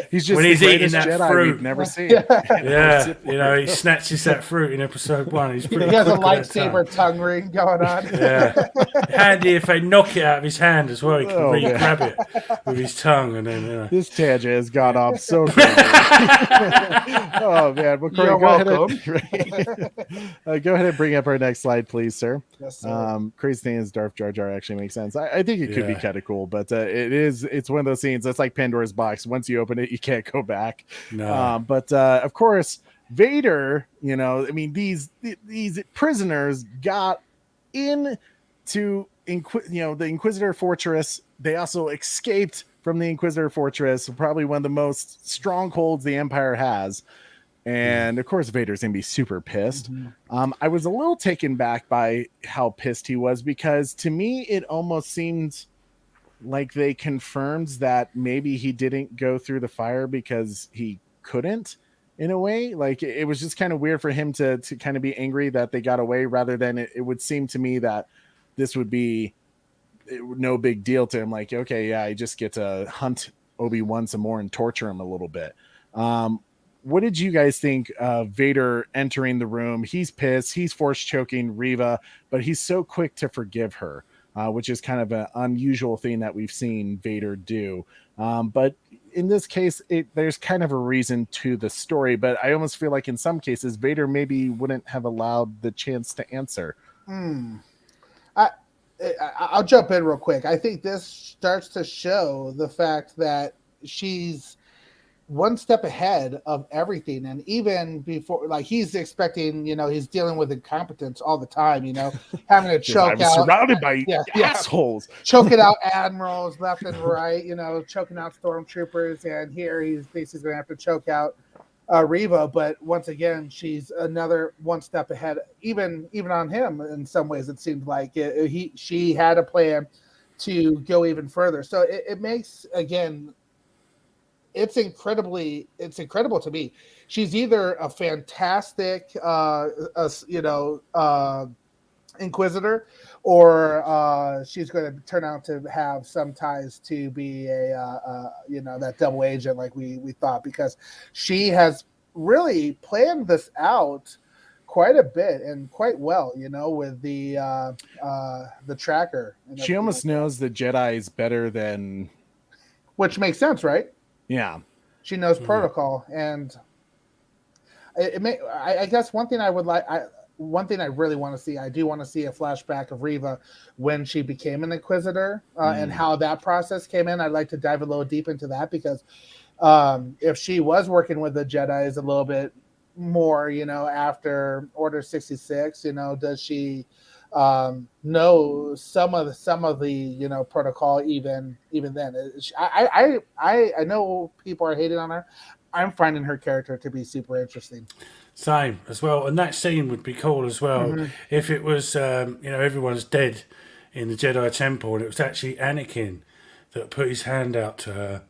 he's just when he's the eating greatest that Jedi fruit. we've never seen. He snatches that fruit in episode 1. He's pretty He has a quick with that lightsaber tongue ring going on. Yeah. Handy if they knock it out of his hand as well. He can grab it with his tongue and then. This tangent has gone off so quickly. Oh man, well, Corey, go ahead and bring up our next slide, please, sir. Yes, sir. Crazy thing is Darth Jar Jar actually makes sense. I think it could be kind of cool, but it's one of those scenes that's like Pandora's box. Once you open it, you can't go back. No. But of course, Vader, these prisoners got into the Inquisitor Fortress. They also escaped from the Inquisitor Fortress, probably one of the most strongholds the Empire has. And of course, Vader's gonna be super pissed. I was a little taken back by how pissed he was, because to me, it almost seemed like they confirmed that maybe he didn't go through the fire because he couldn't, in a way. Like it was just kind of weird for him to kind of be angry that they got away, rather than it would seem to me that this would be no big deal to him. Like, okay, yeah, I just get to hunt Obi-Wan some more and torture him a little bit. What did you guys think of Vader entering the room? He's pissed. He's force choking Reva, but he's so quick to forgive her, which is kind of an unusual thing that we've seen Vader do. But in this case, there's kind of a reason to the story, but I almost feel like in some cases, Vader maybe wouldn't have allowed the chance to answer. I'll jump in real quick. I think this starts to show the fact that she's one step ahead of everything. And even before, like, he's expecting, he's dealing with incompetence all the time, having to choke out. Surrounded by assholes. Choking out admirals left and right, choking out stormtroopers. And here he thinks he's going to have to choke out Reva. But once again, she's another one step ahead, even on him. In some ways, it seemed like she had a plan to go even further. So it makes, again, it's incredible to me. She's either a fantastic, Inquisitor, or she's going to turn out to have some ties to be that double agent like we thought, because she has really planned this out quite a bit and quite well, with the tracker. She almost knows the Jedi's better than, which makes sense, right? Yeah, she knows protocol, and I guess one thing I really want to see, I do want to see a flashback of Reva when she became an Inquisitor, and how that process came in. I'd like to dive a little deep into that, because if she was working with the Jedis a little bit more, after Order 66, does she know some of the protocol even then? I know people are hating on her. I'm finding her character to be super interesting. Same as well, and that scene would be cool as well if it was, everyone's dead in the Jedi Temple, and it was actually Anakin that put his hand out to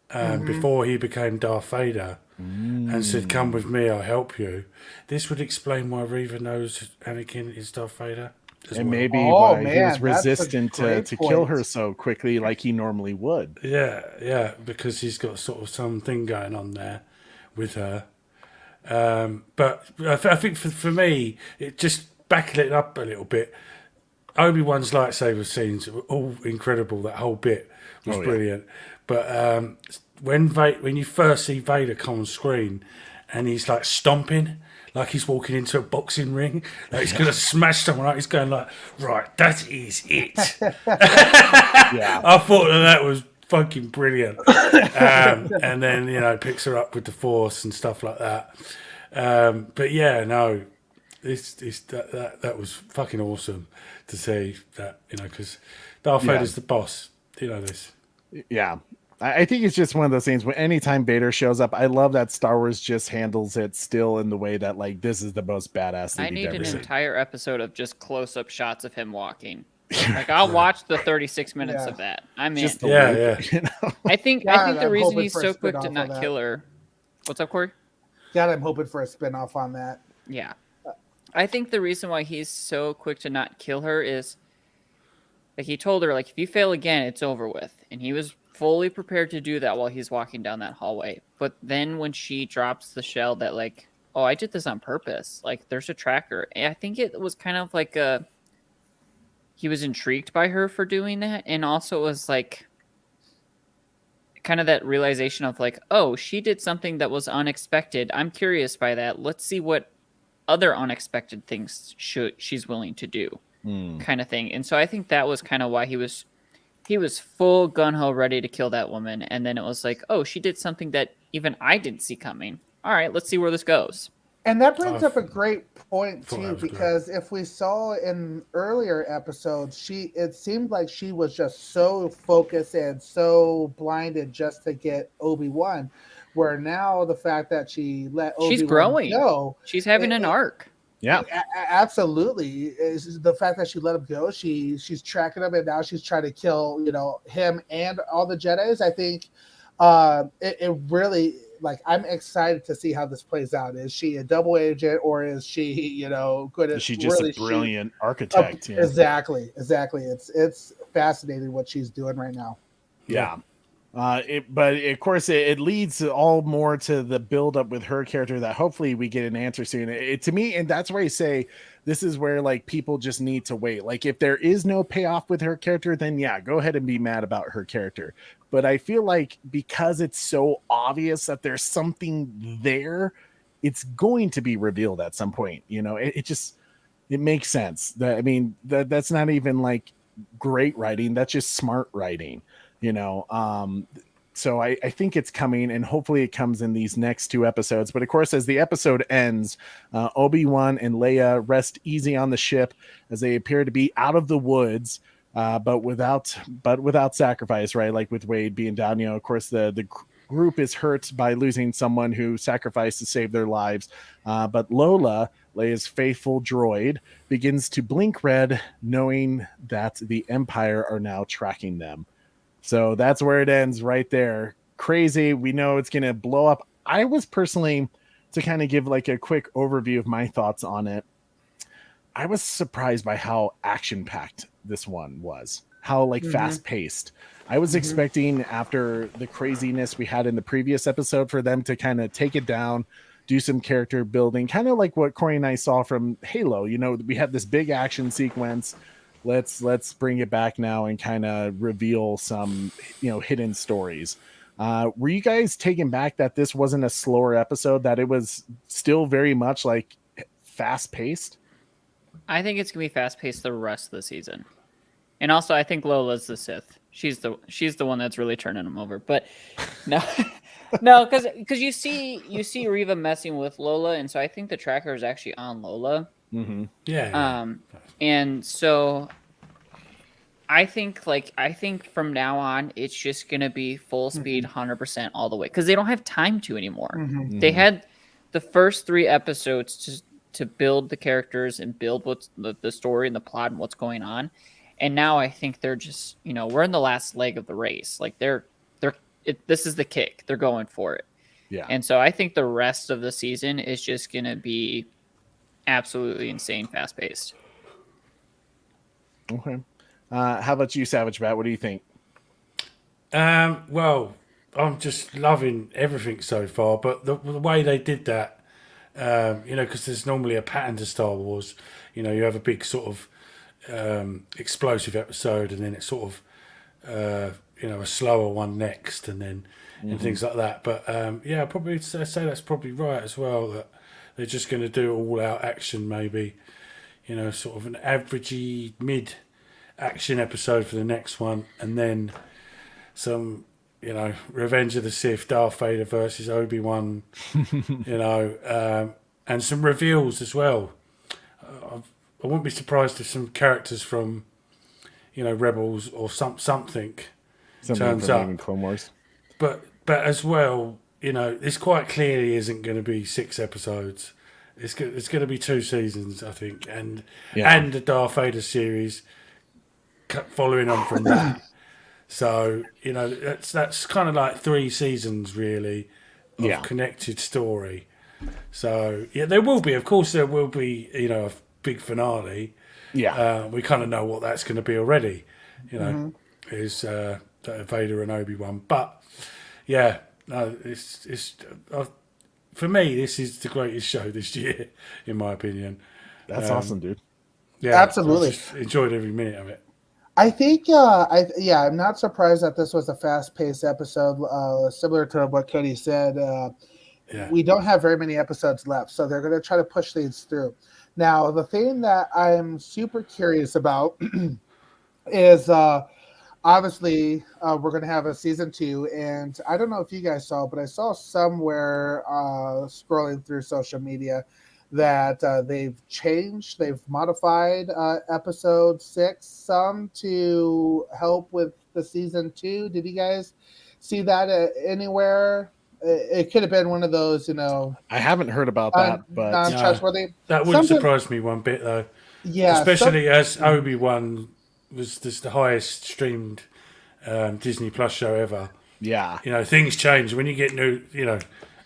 her before he became Darth Vader, and said, "Come with me, I'll help you." This would explain why Reva knows Anakin is Darth Vader, and maybe Oh, why he man, was that's a resistant to great kill point. her so quickly, like he normally would. Yeah, because he's got sort of something going on there with her. But I think for me, it just backing it up a little bit. Obi-Wan's lightsaber scenes were all incredible. That whole bit was brilliant. But when you first see Vader come on screen, and he's like stomping, like he's walking into a boxing ring, like he's gonna smash someone out. He's going like, right, that is it. I thought that was fucking brilliant. And then picks her up with the Force and stuff like that. But yeah, no, that was fucking awesome to see that, because Darth Vader's the boss. You know this. Yeah. I think it's just one of those things where anytime Vader shows up, I love that Star Wars just handles it still in the way that, like, this is the most badass thing I need you've an ever seen. entire episode of just close-up shots of him walking. Like, I'll watch the 36 minutes of that. I'm in. Just the Yeah. loop, you know? I think God, the I'm reason hoping he's for a so quick to spin-off not of that. kill her. What's up, Corey? God, I'm hoping for a spin-off on that. Yeah. I think the reason why he's so quick to not kill her is, like, he told her, like, if you fail again, it's over with. And he was fully prepared to do that while he's walking down that hallway. But then when she drops the shell that, like, oh, I did this on purpose. Like, there's a tracker. And I think it was kind of like he was intrigued by her for doing that. And also it was like kind of that realization of like, oh, she did something that was unexpected. I'm curious by that. Let's see what other unexpected things she's willing to do, kind of thing. And so I think that was kind of why he was full gun-ho ready to kill that woman. And then it was like, oh, she did something that even I didn't see coming. All right, let's see where this goes. And that brings up a great point thought that too, was because if we saw in earlier episodes, it seemed like she was just so focused and so blinded just to get Obi-Wan, where now the fact that she let Obi-Wan She's growing. go, She's having an arc. Yeah. absolutely, is the fact that she let him go. She's tracking him, and now she's trying to kill him and all the Jedis. I think it really, like, I'm excited to see how this plays out. Is she a double agent, or is she good at? Is she just really a brilliant architect? Yeah. Exactly. It's fascinating what she's doing right now. Yeah. But of course it leads all more to the build up with her character that hopefully we get an answer soon. To me, and that's where I say this is where, like, people just need to wait. Like, if there is no payoff with her character, then yeah, go ahead and be mad about her character. But I feel like because it's so obvious that there's something there, it's going to be revealed at some point. It makes sense. That's not even like great writing. That's just smart writing. So I think it's coming, and hopefully it comes in these next two episodes. But of course, as the episode ends, Obi-Wan and Leia rest easy on the ship as they appear to be out of the woods, but without sacrifice, right? Like with Wade being down. Of course, the group is hurt by losing someone who sacrificed to save their lives. But Lola, Leia's faithful droid, begins to blink red, knowing that the Empire are now tracking them. So that's where it ends right there. Crazy. We know it's going to blow up. I was personally, to kind of give like a quick overview of my thoughts on it, I was surprised by how action-packed this one was. How fast-paced. I was expecting, after the craziness we had in the previous episode, for them to kind of take it down, do some character building, kind of like what Corey and I saw from Halo. We had this big action sequence. Let's bring it back now and kind of reveal some hidden stories. Were you guys taken back that this wasn't a slower episode, that it was still very much like fast paced? I think it's gonna be fast paced the rest of the season, and also I think Lola's the Sith. She's the one that's really turning them over. But no, because you see Reva messing with Lola, and so I think the tracker is actually on Lola. Mm-hmm. Yeah. And so I think from now on it's just gonna be full speed, 100% all the way, because they don't have time to anymore. Mm-hmm. They had the first 3 episodes to build the characters and build what's the story and the plot and what's going on. And now I think they're just, we're in the last leg of the race. Like this is the kick. They're going for it. Yeah. And so I think the rest of the season is just going to be absolutely insane, fast paced. Okay. How about you, Savage Bat? What do you think? Well, I'm just loving everything so far, but the way they did that, because there's normally a pattern to Star Wars. You have a big sort of explosive episode, and then it's sort of a slower one next, and then and things like that. But I'd probably say that's probably right as well. That they're just going to do all out action, maybe. Sort of an averagey mid action episode for the next one, and then some. Revenge of the Sith, Darth Vader versus Obi-Wan, and some reveals as well. I wouldn't be surprised if some characters from, Rebels or something turns up. Clone Wars. But as well, this quite clearly isn't going to be 6 episodes. It's going to be 2 seasons, I think, and the Darth Vader series following on from that. So that's kind of like 3 seasons really of connected story. So there will be, of course, a big finale. Yeah, we kind of know what that's going to be already. Is Vader and Obi-Wan, but it's for me this is the greatest show this year, in my opinion. That's awesome, dude. Yeah, absolutely. I just enjoyed every minute of it. I think, I'm not surprised that this was a fast-paced episode, similar to what Cody said. We don't have very many episodes left, so they're going to try to push these through. Now, the thing that I'm super curious about is, obviously, we're going to have a season 2, and I don't know if you guys saw, but I saw somewhere scrolling through social media that they've modified episode 6 some to help with the season 2. Did you guys see that anywhere? It could have been one of those, I haven't heard about that, but non-trustworthy. That wouldn't surprise me one bit, though. Yeah, especially as Obi-Wan was just the highest streamed Disney Plus show ever. Yeah, things change when you get new,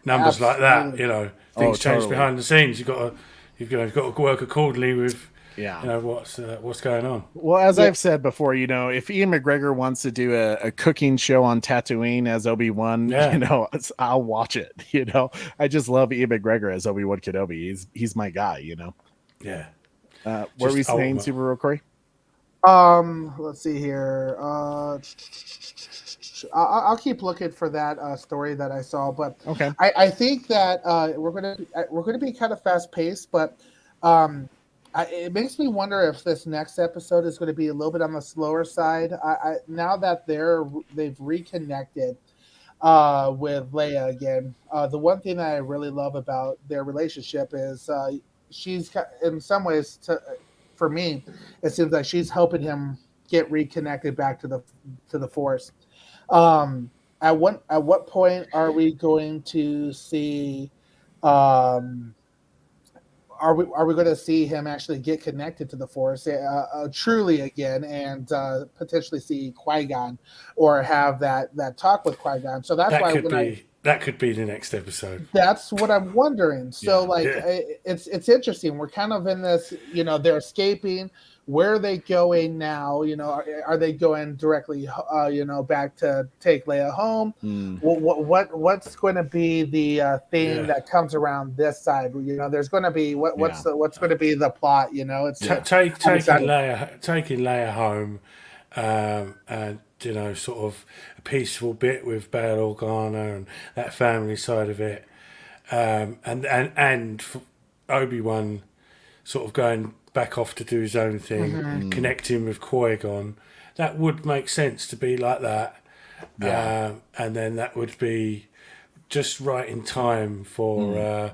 numbers like that. Things change behind the scenes. You've got to work accordingly with what's going on. Well, as I've said before, if Ian McGregor wants to do a cooking show on Tatooine as Obi-Wan, I'll watch it. I just love Ian McGregor as Obi-Wan Kenobi. He's my guy. Yeah. What were we saying, Super real Corey? Let's see here. I'll keep looking for that story that I saw, but okay. I think that we're gonna be kind of fast paced, but it makes me wonder if this next episode is going to be a little bit on the slower side. Now that they've reconnected with Leia again, the one thing that I really love about their relationship is she's in some ways for me, it seems like she's helping him get reconnected back to the Force. At what point are we going to see? Are we going to see him actually get connected to the Force truly again, and potentially see Qui-Gon or have that talk with Qui-Gon? So that's that could be the next episode. That's what I'm wondering. So it's interesting. We're kind of in this, they're escaping. Where are they going now? Are they going directly, back to take Leia home? What's going to be the thing that comes around this side? There's going to be what's going to be the plot? It's taking Leia home, and sort of a peaceful bit with Bail Organa and that family side of it, and Obi-Wan sort of going back off to do his own thing, connecting with Qui-Gon. That would make sense to be like that. And then that would be just right in time for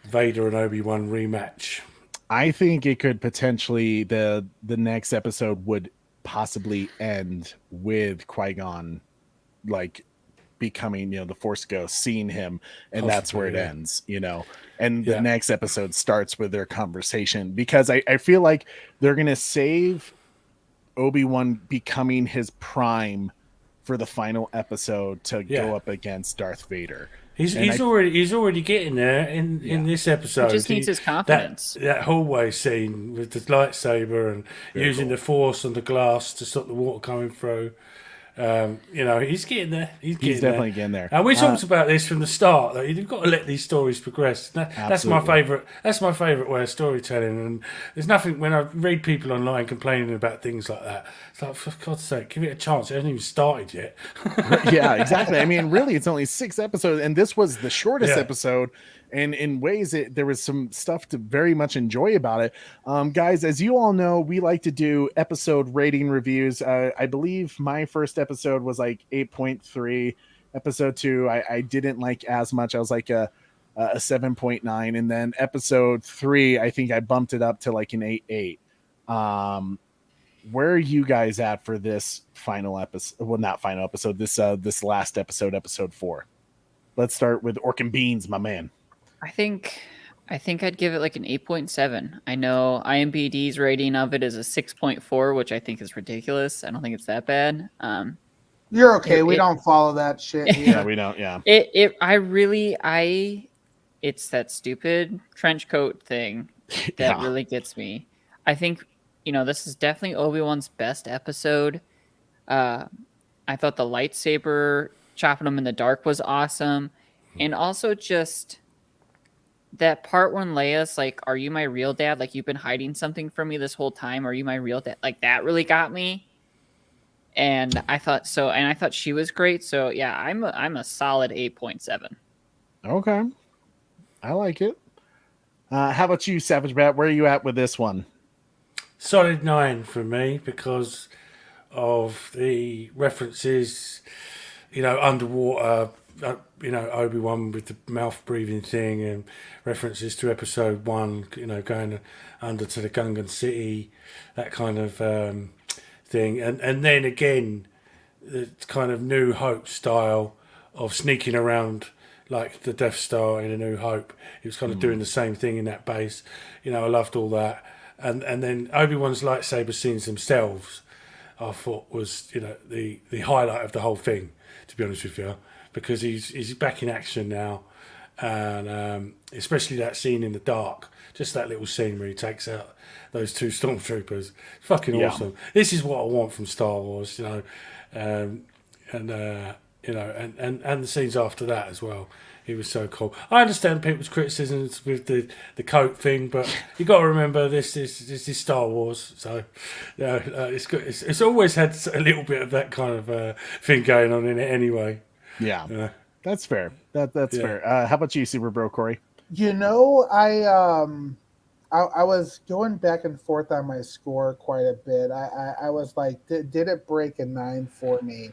Vader and Obi-Wan rematch. I think it could potentially, the next episode would possibly end with Qui-Gon becoming, the Force Ghost, seeing him, and that's where it Possibly, yeah. ends, and the Yeah. next episode starts with their conversation, because I feel like they're going to save Obi-Wan becoming his prime for the final episode to Yeah. go up against Darth Vader. He's And he's already getting there in this episode. He just needs his confidence. That hallway scene with the lightsaber and Very using cool. the Force on the glass to stop the water coming through. He's getting there. He's definitely getting there. And we talked about this from the start. That you've got to let these stories progress. That's my Absolutely. favorite. That's my favorite way of storytelling. And there's nothing when I read people online complaining about things like that. It's like, for God's sake, give it a chance. It hasn't even started yet. Yeah, exactly. I mean, really, it's only 6 episodes, and this was the shortest Yeah. episode. And in ways, there was some stuff to very much enjoy about it. Guys, as you all know, we like to do episode rating reviews. I believe my first episode was like 8.3. Episode 2, I didn't like as much. I was like a 7.9. And then episode 3, I think I bumped it up to like an 8.8. Where are you guys at for this final episode? Well, not final episode. This last episode, episode 4. Let's start with Orc and Beans, my man. I think I'd give it like an 8.7. I know IMDb's rating of it is a 6.4, which I think is ridiculous. I don't think it's that bad. You're okay. We It- don't follow that shit Yeah, here. we don't. Yeah. It's that stupid trench coat thing that Yeah. really gets me. I think, this is definitely Obi-Wan's best episode. I thought the lightsaber chopping him in the dark was awesome. And also just that part when Leia's like, "Are you my real dad? Like, you've been hiding something from me this whole time. Are you my real dad?" Like, that really got me. And I thought so, and I thought she was great. So yeah, I'm a solid 8.7. Okay. I like it. How about you, Savage Bat? Where are you at with this one? Solid 9 for me because of the references, underwater, Obi-Wan with the mouth breathing thing and references to episode 1, going under to the Gungan city, that kind of thing. And then again, the kind of New Hope style of sneaking around like the Death Star in A New Hope. He was kind of doing the same thing in that base. I loved all that. And then Obi-Wan's lightsaber scenes themselves, I thought was, the highlight of the whole thing, to be honest with you, because he's back in action now. And especially that scene in the dark, just that little scene where he takes out those 2 stormtroopers. Fucking Yeah. awesome. This is what I want from Star Wars, and the scenes after that as well. He was so cool. I understand people's criticisms with the coat thing, but you got to remember this is Star Wars, so it's good. It's always had a little bit of that kind of thing going on in it anyway. Yeah. That's fair. That's Yeah. fair. How about you, Super Bro Corey? I was going back and forth on my score quite a bit. I was like, did it break a 9 for me?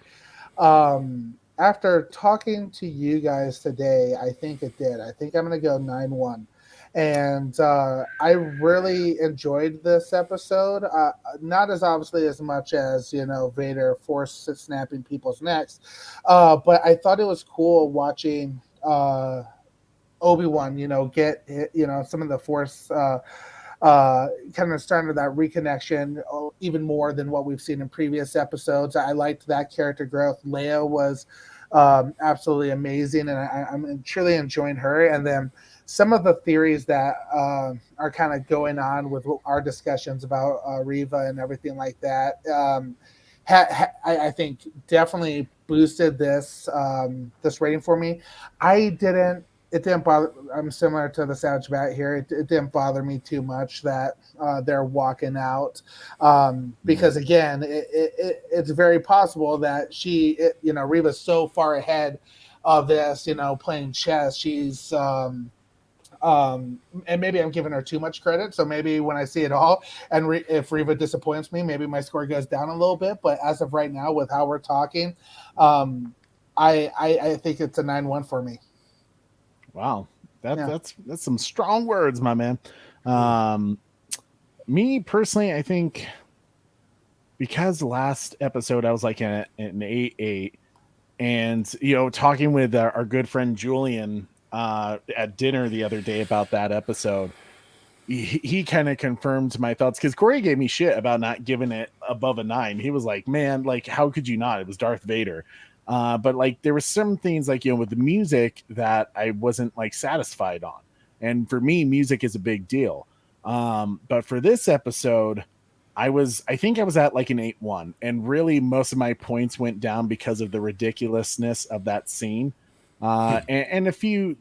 After talking to you guys today, I think it did. I think I'm going to go 9-1. And I really enjoyed this episode. Not as obviously as much as, Vader force snapping people's necks. But I thought it was cool watching Obi-Wan, get, some of the force kind of starting that reconnection even more than what we've seen in previous episodes. I liked that character growth. Leia was absolutely amazing, and I'm truly enjoying her. And then some of the theories that are kind of going on with our discussions about Reva and everything like that, I think definitely boosted this rating for me. It didn't bother. I'm similar to the Savage Bat here. It didn't bother me too much that they're walking out, because again, it's very possible that Reva's so far ahead of this, playing chess. She's and maybe I'm giving her too much credit. So maybe when I see it all, and if Reva disappoints me, maybe my score goes down a little bit. But as of right now, with how we're talking, I think it's a 9-1 for me. Wow. That's some strong words, my man. Me personally, I think because last episode I was like an 8-8, And, talking with our good friend Julian at dinner the other day about that episode, he kind of confirmed my thoughts, because Corey gave me shit about not giving it above a 9. He was like, man, like, how could you not? It was Darth Vader. But like, there were some things like, with the music that I wasn't like satisfied on. And for me, music is a big deal. But for this episode, I think I was at like an 8.1, and really most of my points went down because of the ridiculousness of that scene. And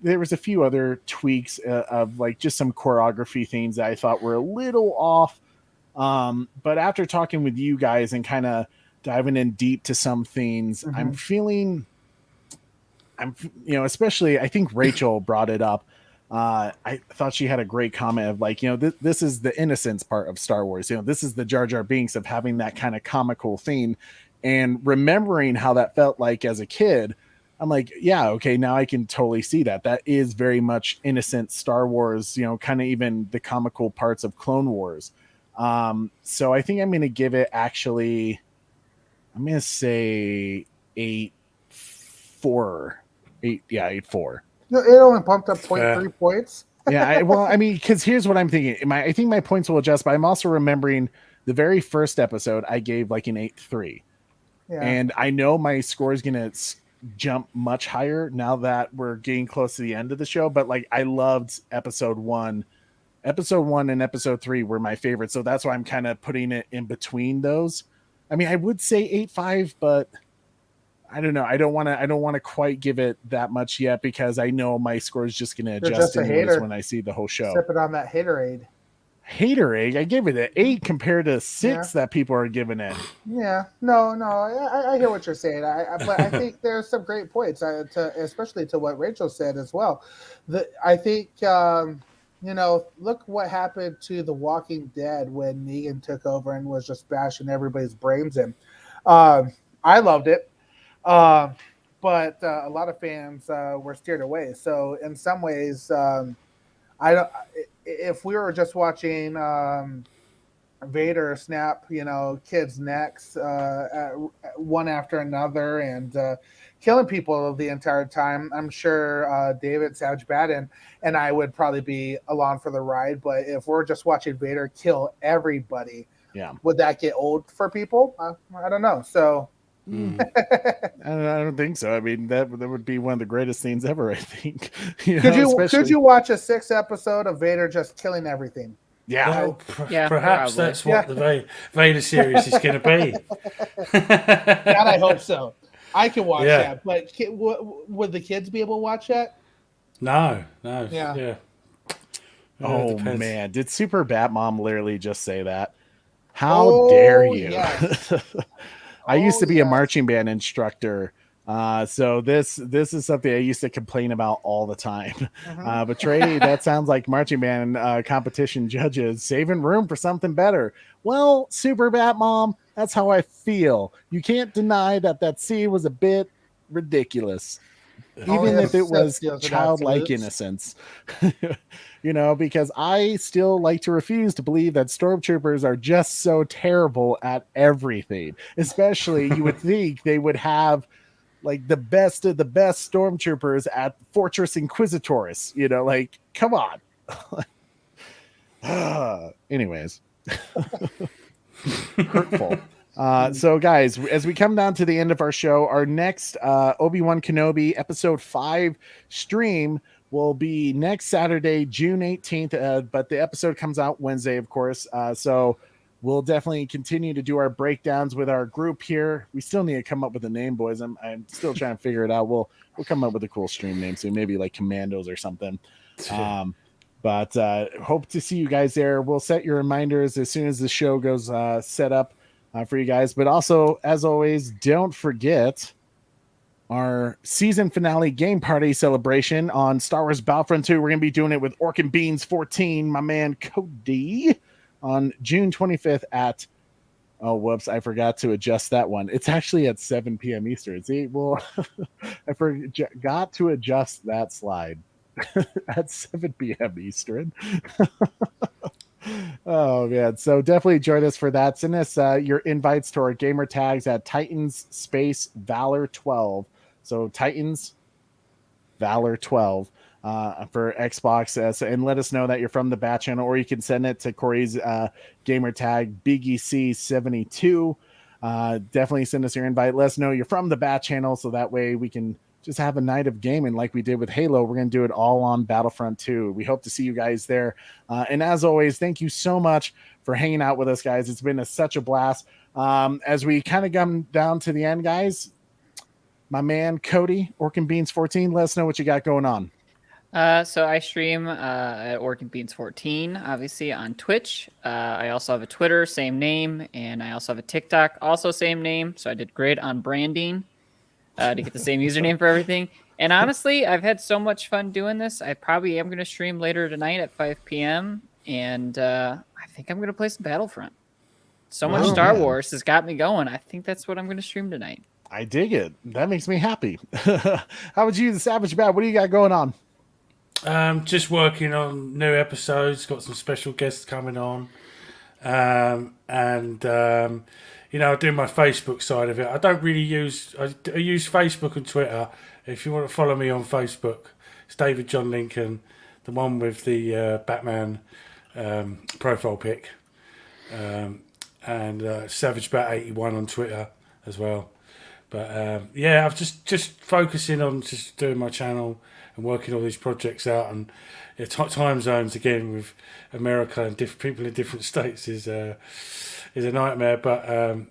there was a few other tweaks of like just some choreography things that I thought were a little off. But after talking with you guys and kind of diving in deep to some things, I'm especially, I think Rachel brought it up. I thought she had a great comment of like, this is the innocence part of Star Wars. This is the Jar Jar Binks of having that kind of comical theme, and remembering how that felt like as a kid. I'm like, yeah, okay, now I can totally see that. That is very much innocent Star Wars, kind of even the comical parts of Clone Wars. So I think I'm going to give it I'm going to say 8.4. 8.4. No, it only pumped up 0.3 points. Yeah, because here's what I'm thinking. I think my points will adjust, but I'm also remembering the very first episode I gave like an 8.3. Yeah. And I know my score is going to jump much higher now that we're getting close to the end of the show, but like I loved episode 1 and episode 3 were my favorites, so that's why I'm kind of putting it in between those. I would say 8.5, but I don't know. I don't want to quite give it that much yet, because I know my score is just going to adjust anyways when I see the whole show. Sipping on that haterade. I gave it an 8 compared to 6 that people are giving it. Yeah, no, I hear what you're saying. But I think there's some great points, especially to what Rachel said as well. I think look what happened to The Walking Dead when Negan took over and was just bashing everybody's brains in. I loved it, but a lot of fans were steered away. So in some ways, if we were just watching Vader snap, kids' necks one after another and killing people the entire time, I'm sure David Savage Baden and I would probably be along for the ride. But if we're just watching Vader kill everybody, would that get old for people? I don't know. So. I don't think so. That would be one of the greatest scenes ever, I think. Could you watch a 6th episode of Vader just killing everything? Yeah. Well, perhaps probably. That's what the Vader series is going to be. God, I hope so. I can watch that, but would the kids be able to watch that? No. Yeah. Oh man, did Super Bat Mom literally just say that? How dare you? Yes. I used to be a marching band instructor, so this is something I used to complain about all the time. But Trey, that sounds like marching band competition judges saving room for something better. Well, Super Bat Mom, that's how I feel. You can't deny that scene was a bit ridiculous, even if it was childlike innocence. Because I still like to refuse to believe that stormtroopers are just so terrible at everything. Especially, you would think they would have like the best of the best stormtroopers at Fortress Inquisitoris. Like, come on. Anyways. Hurtful. So guys, as we come down to the end of our show, our next Obi-Wan Kenobi episode 5 stream will be next Saturday, June 18th. But the episode comes out Wednesday, of course. So we'll definitely continue to do our breakdowns with our group here. We still need to come up with a name, boys. I'm still trying to figure it out. We'll come up with a cool stream name soon, maybe like Commandos or something. But hope to see you guys there. We'll set your reminders as soon as the show goes set up for you guys. But also, as always, don't forget our season finale game party celebration on Star Wars Battlefront 2. We're going to be doing it with Orc and Beans 14, my man Cody, on June 25th at, oh, whoops, I forgot to adjust that one. It's actually at 7 p.m. Eastern. See, well, I forgot to adjust that slide at 7 p.m. Eastern. Oh man, so definitely join us for that. Send us your invites to our gamer tags at Titans Space Valor 12 So Titans Valor 12 for Xbox, and let us know that you're from the Bat channel, or you can send it to Corey's gamer tag BigEC72. Definitely send us your invite. Let us know you're from the Bat channel, so that way we can just have a night of gaming like we did with Halo. We're going to do it all on Battlefront 2. We hope to see you guys there. And as always, thank you so much for hanging out with us, guys. It's been such a blast. As we kind of come down to the end, guys, my man Cody, Orkin Beans 14, let us know what you got going on. So I stream at Orkin Beans 14, obviously on Twitch. I also have a Twitter, same name, and I also have a TikTok, also same name. So I did great on branding to get the same username for everything. And honestly, I've had so much fun doing this. I probably am going to stream later tonight at 5 p.m. And I think I'm going to play some Battlefront. So much Star Wars has got me going. I think that's what I'm going to stream tonight. I dig it. That makes me happy. How about you, the Savage Bat? What do you got going on? Just working on new episodes. Got some special guests coming on. You know, I do my Facebook side of it. I don't really use... I use Facebook and Twitter. If you want to follow me on Facebook, it's David John Lincoln, the one with the Batman profile pic. And Savage Bat 81 on Twitter as well. But yeah, I've just focusing on just doing my channel and working all these projects out. And time zones again with America and people in different states is a nightmare. But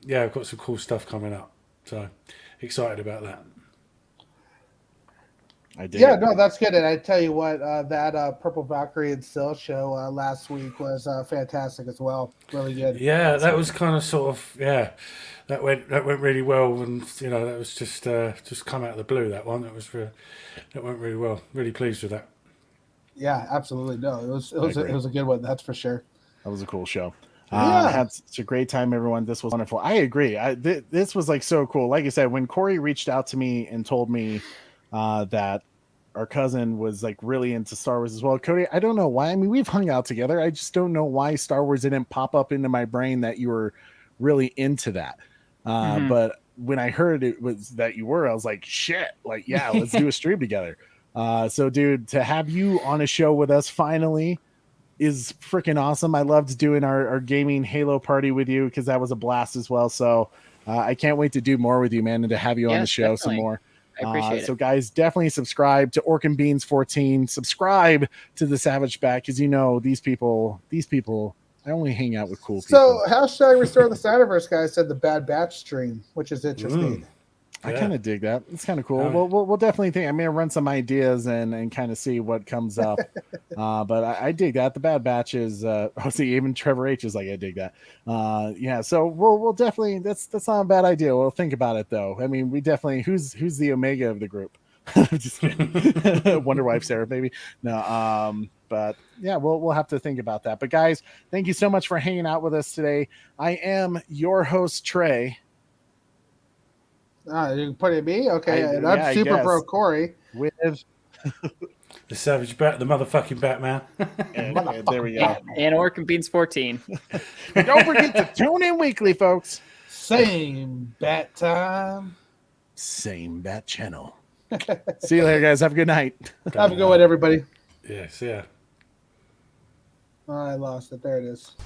yeah, I've got some cool stuff coming up, so excited about that. No, that's good. And I tell you what, that Purple Valkyrie and Still show last week was fantastic as well. Really good. Yeah, that was kind of sort of that went really well, and you know that was just come out of the blue. That one that went really well. Really pleased with that. Yeah, absolutely. No, it was a good one. That's for sure. That was a cool show. Yeah. Had such a great time, everyone. This was wonderful. I agree. This was like so cool. Like I said, when Corey reached out to me and told me that our cousin was like really into Star Wars as well. Cody, I don't know why. I mean, we've hung out together. I just don't know why Star Wars didn't pop up into my brain that you were really into that. But when I heard it was that you were, I was like, shit, like, yeah, let's do a stream together. So dude, to have you on a show with us finally is freaking awesome. I loved doing our gaming Halo party with you because that was a blast as well. So I can't wait to do more with you, man, and to have you on the show some more. I appreciate it. So guys, definitely subscribe to Orkin Beans 14. Subscribe to the Savage Bat, because you know these people, I only hang out with cool people. So how should I restore the Snyderverse guy said the Bad Batch stream, which is interesting. I kind of dig that. It's kind of cool. We'll definitely think. I'm gonna run some ideas and kind of see what comes up. But I dig that. The Bad Batch is. See, even Trevor H is like, I dig that. Yeah. So we'll definitely. That's not a bad idea. We'll think about it though. I mean, we definitely. Who's the Omega of the group? Just kidding. Wonder Wife Sarah, maybe. No. But yeah, we'll have to think about that. But guys, thank you so much for hanging out with us today. I am your host, Trey. You can put it at me? Okay. And I'm Super Bro Corey. With the Savage Bat, the motherfucking Batman. and there we go. And Orkin Beans 14. Don't forget to tune in weekly, folks. Same bat time. Same bat channel. See you later, guys. Have a good night. Have a good one, everybody. Yes, yeah. Oh, I lost it. There it is.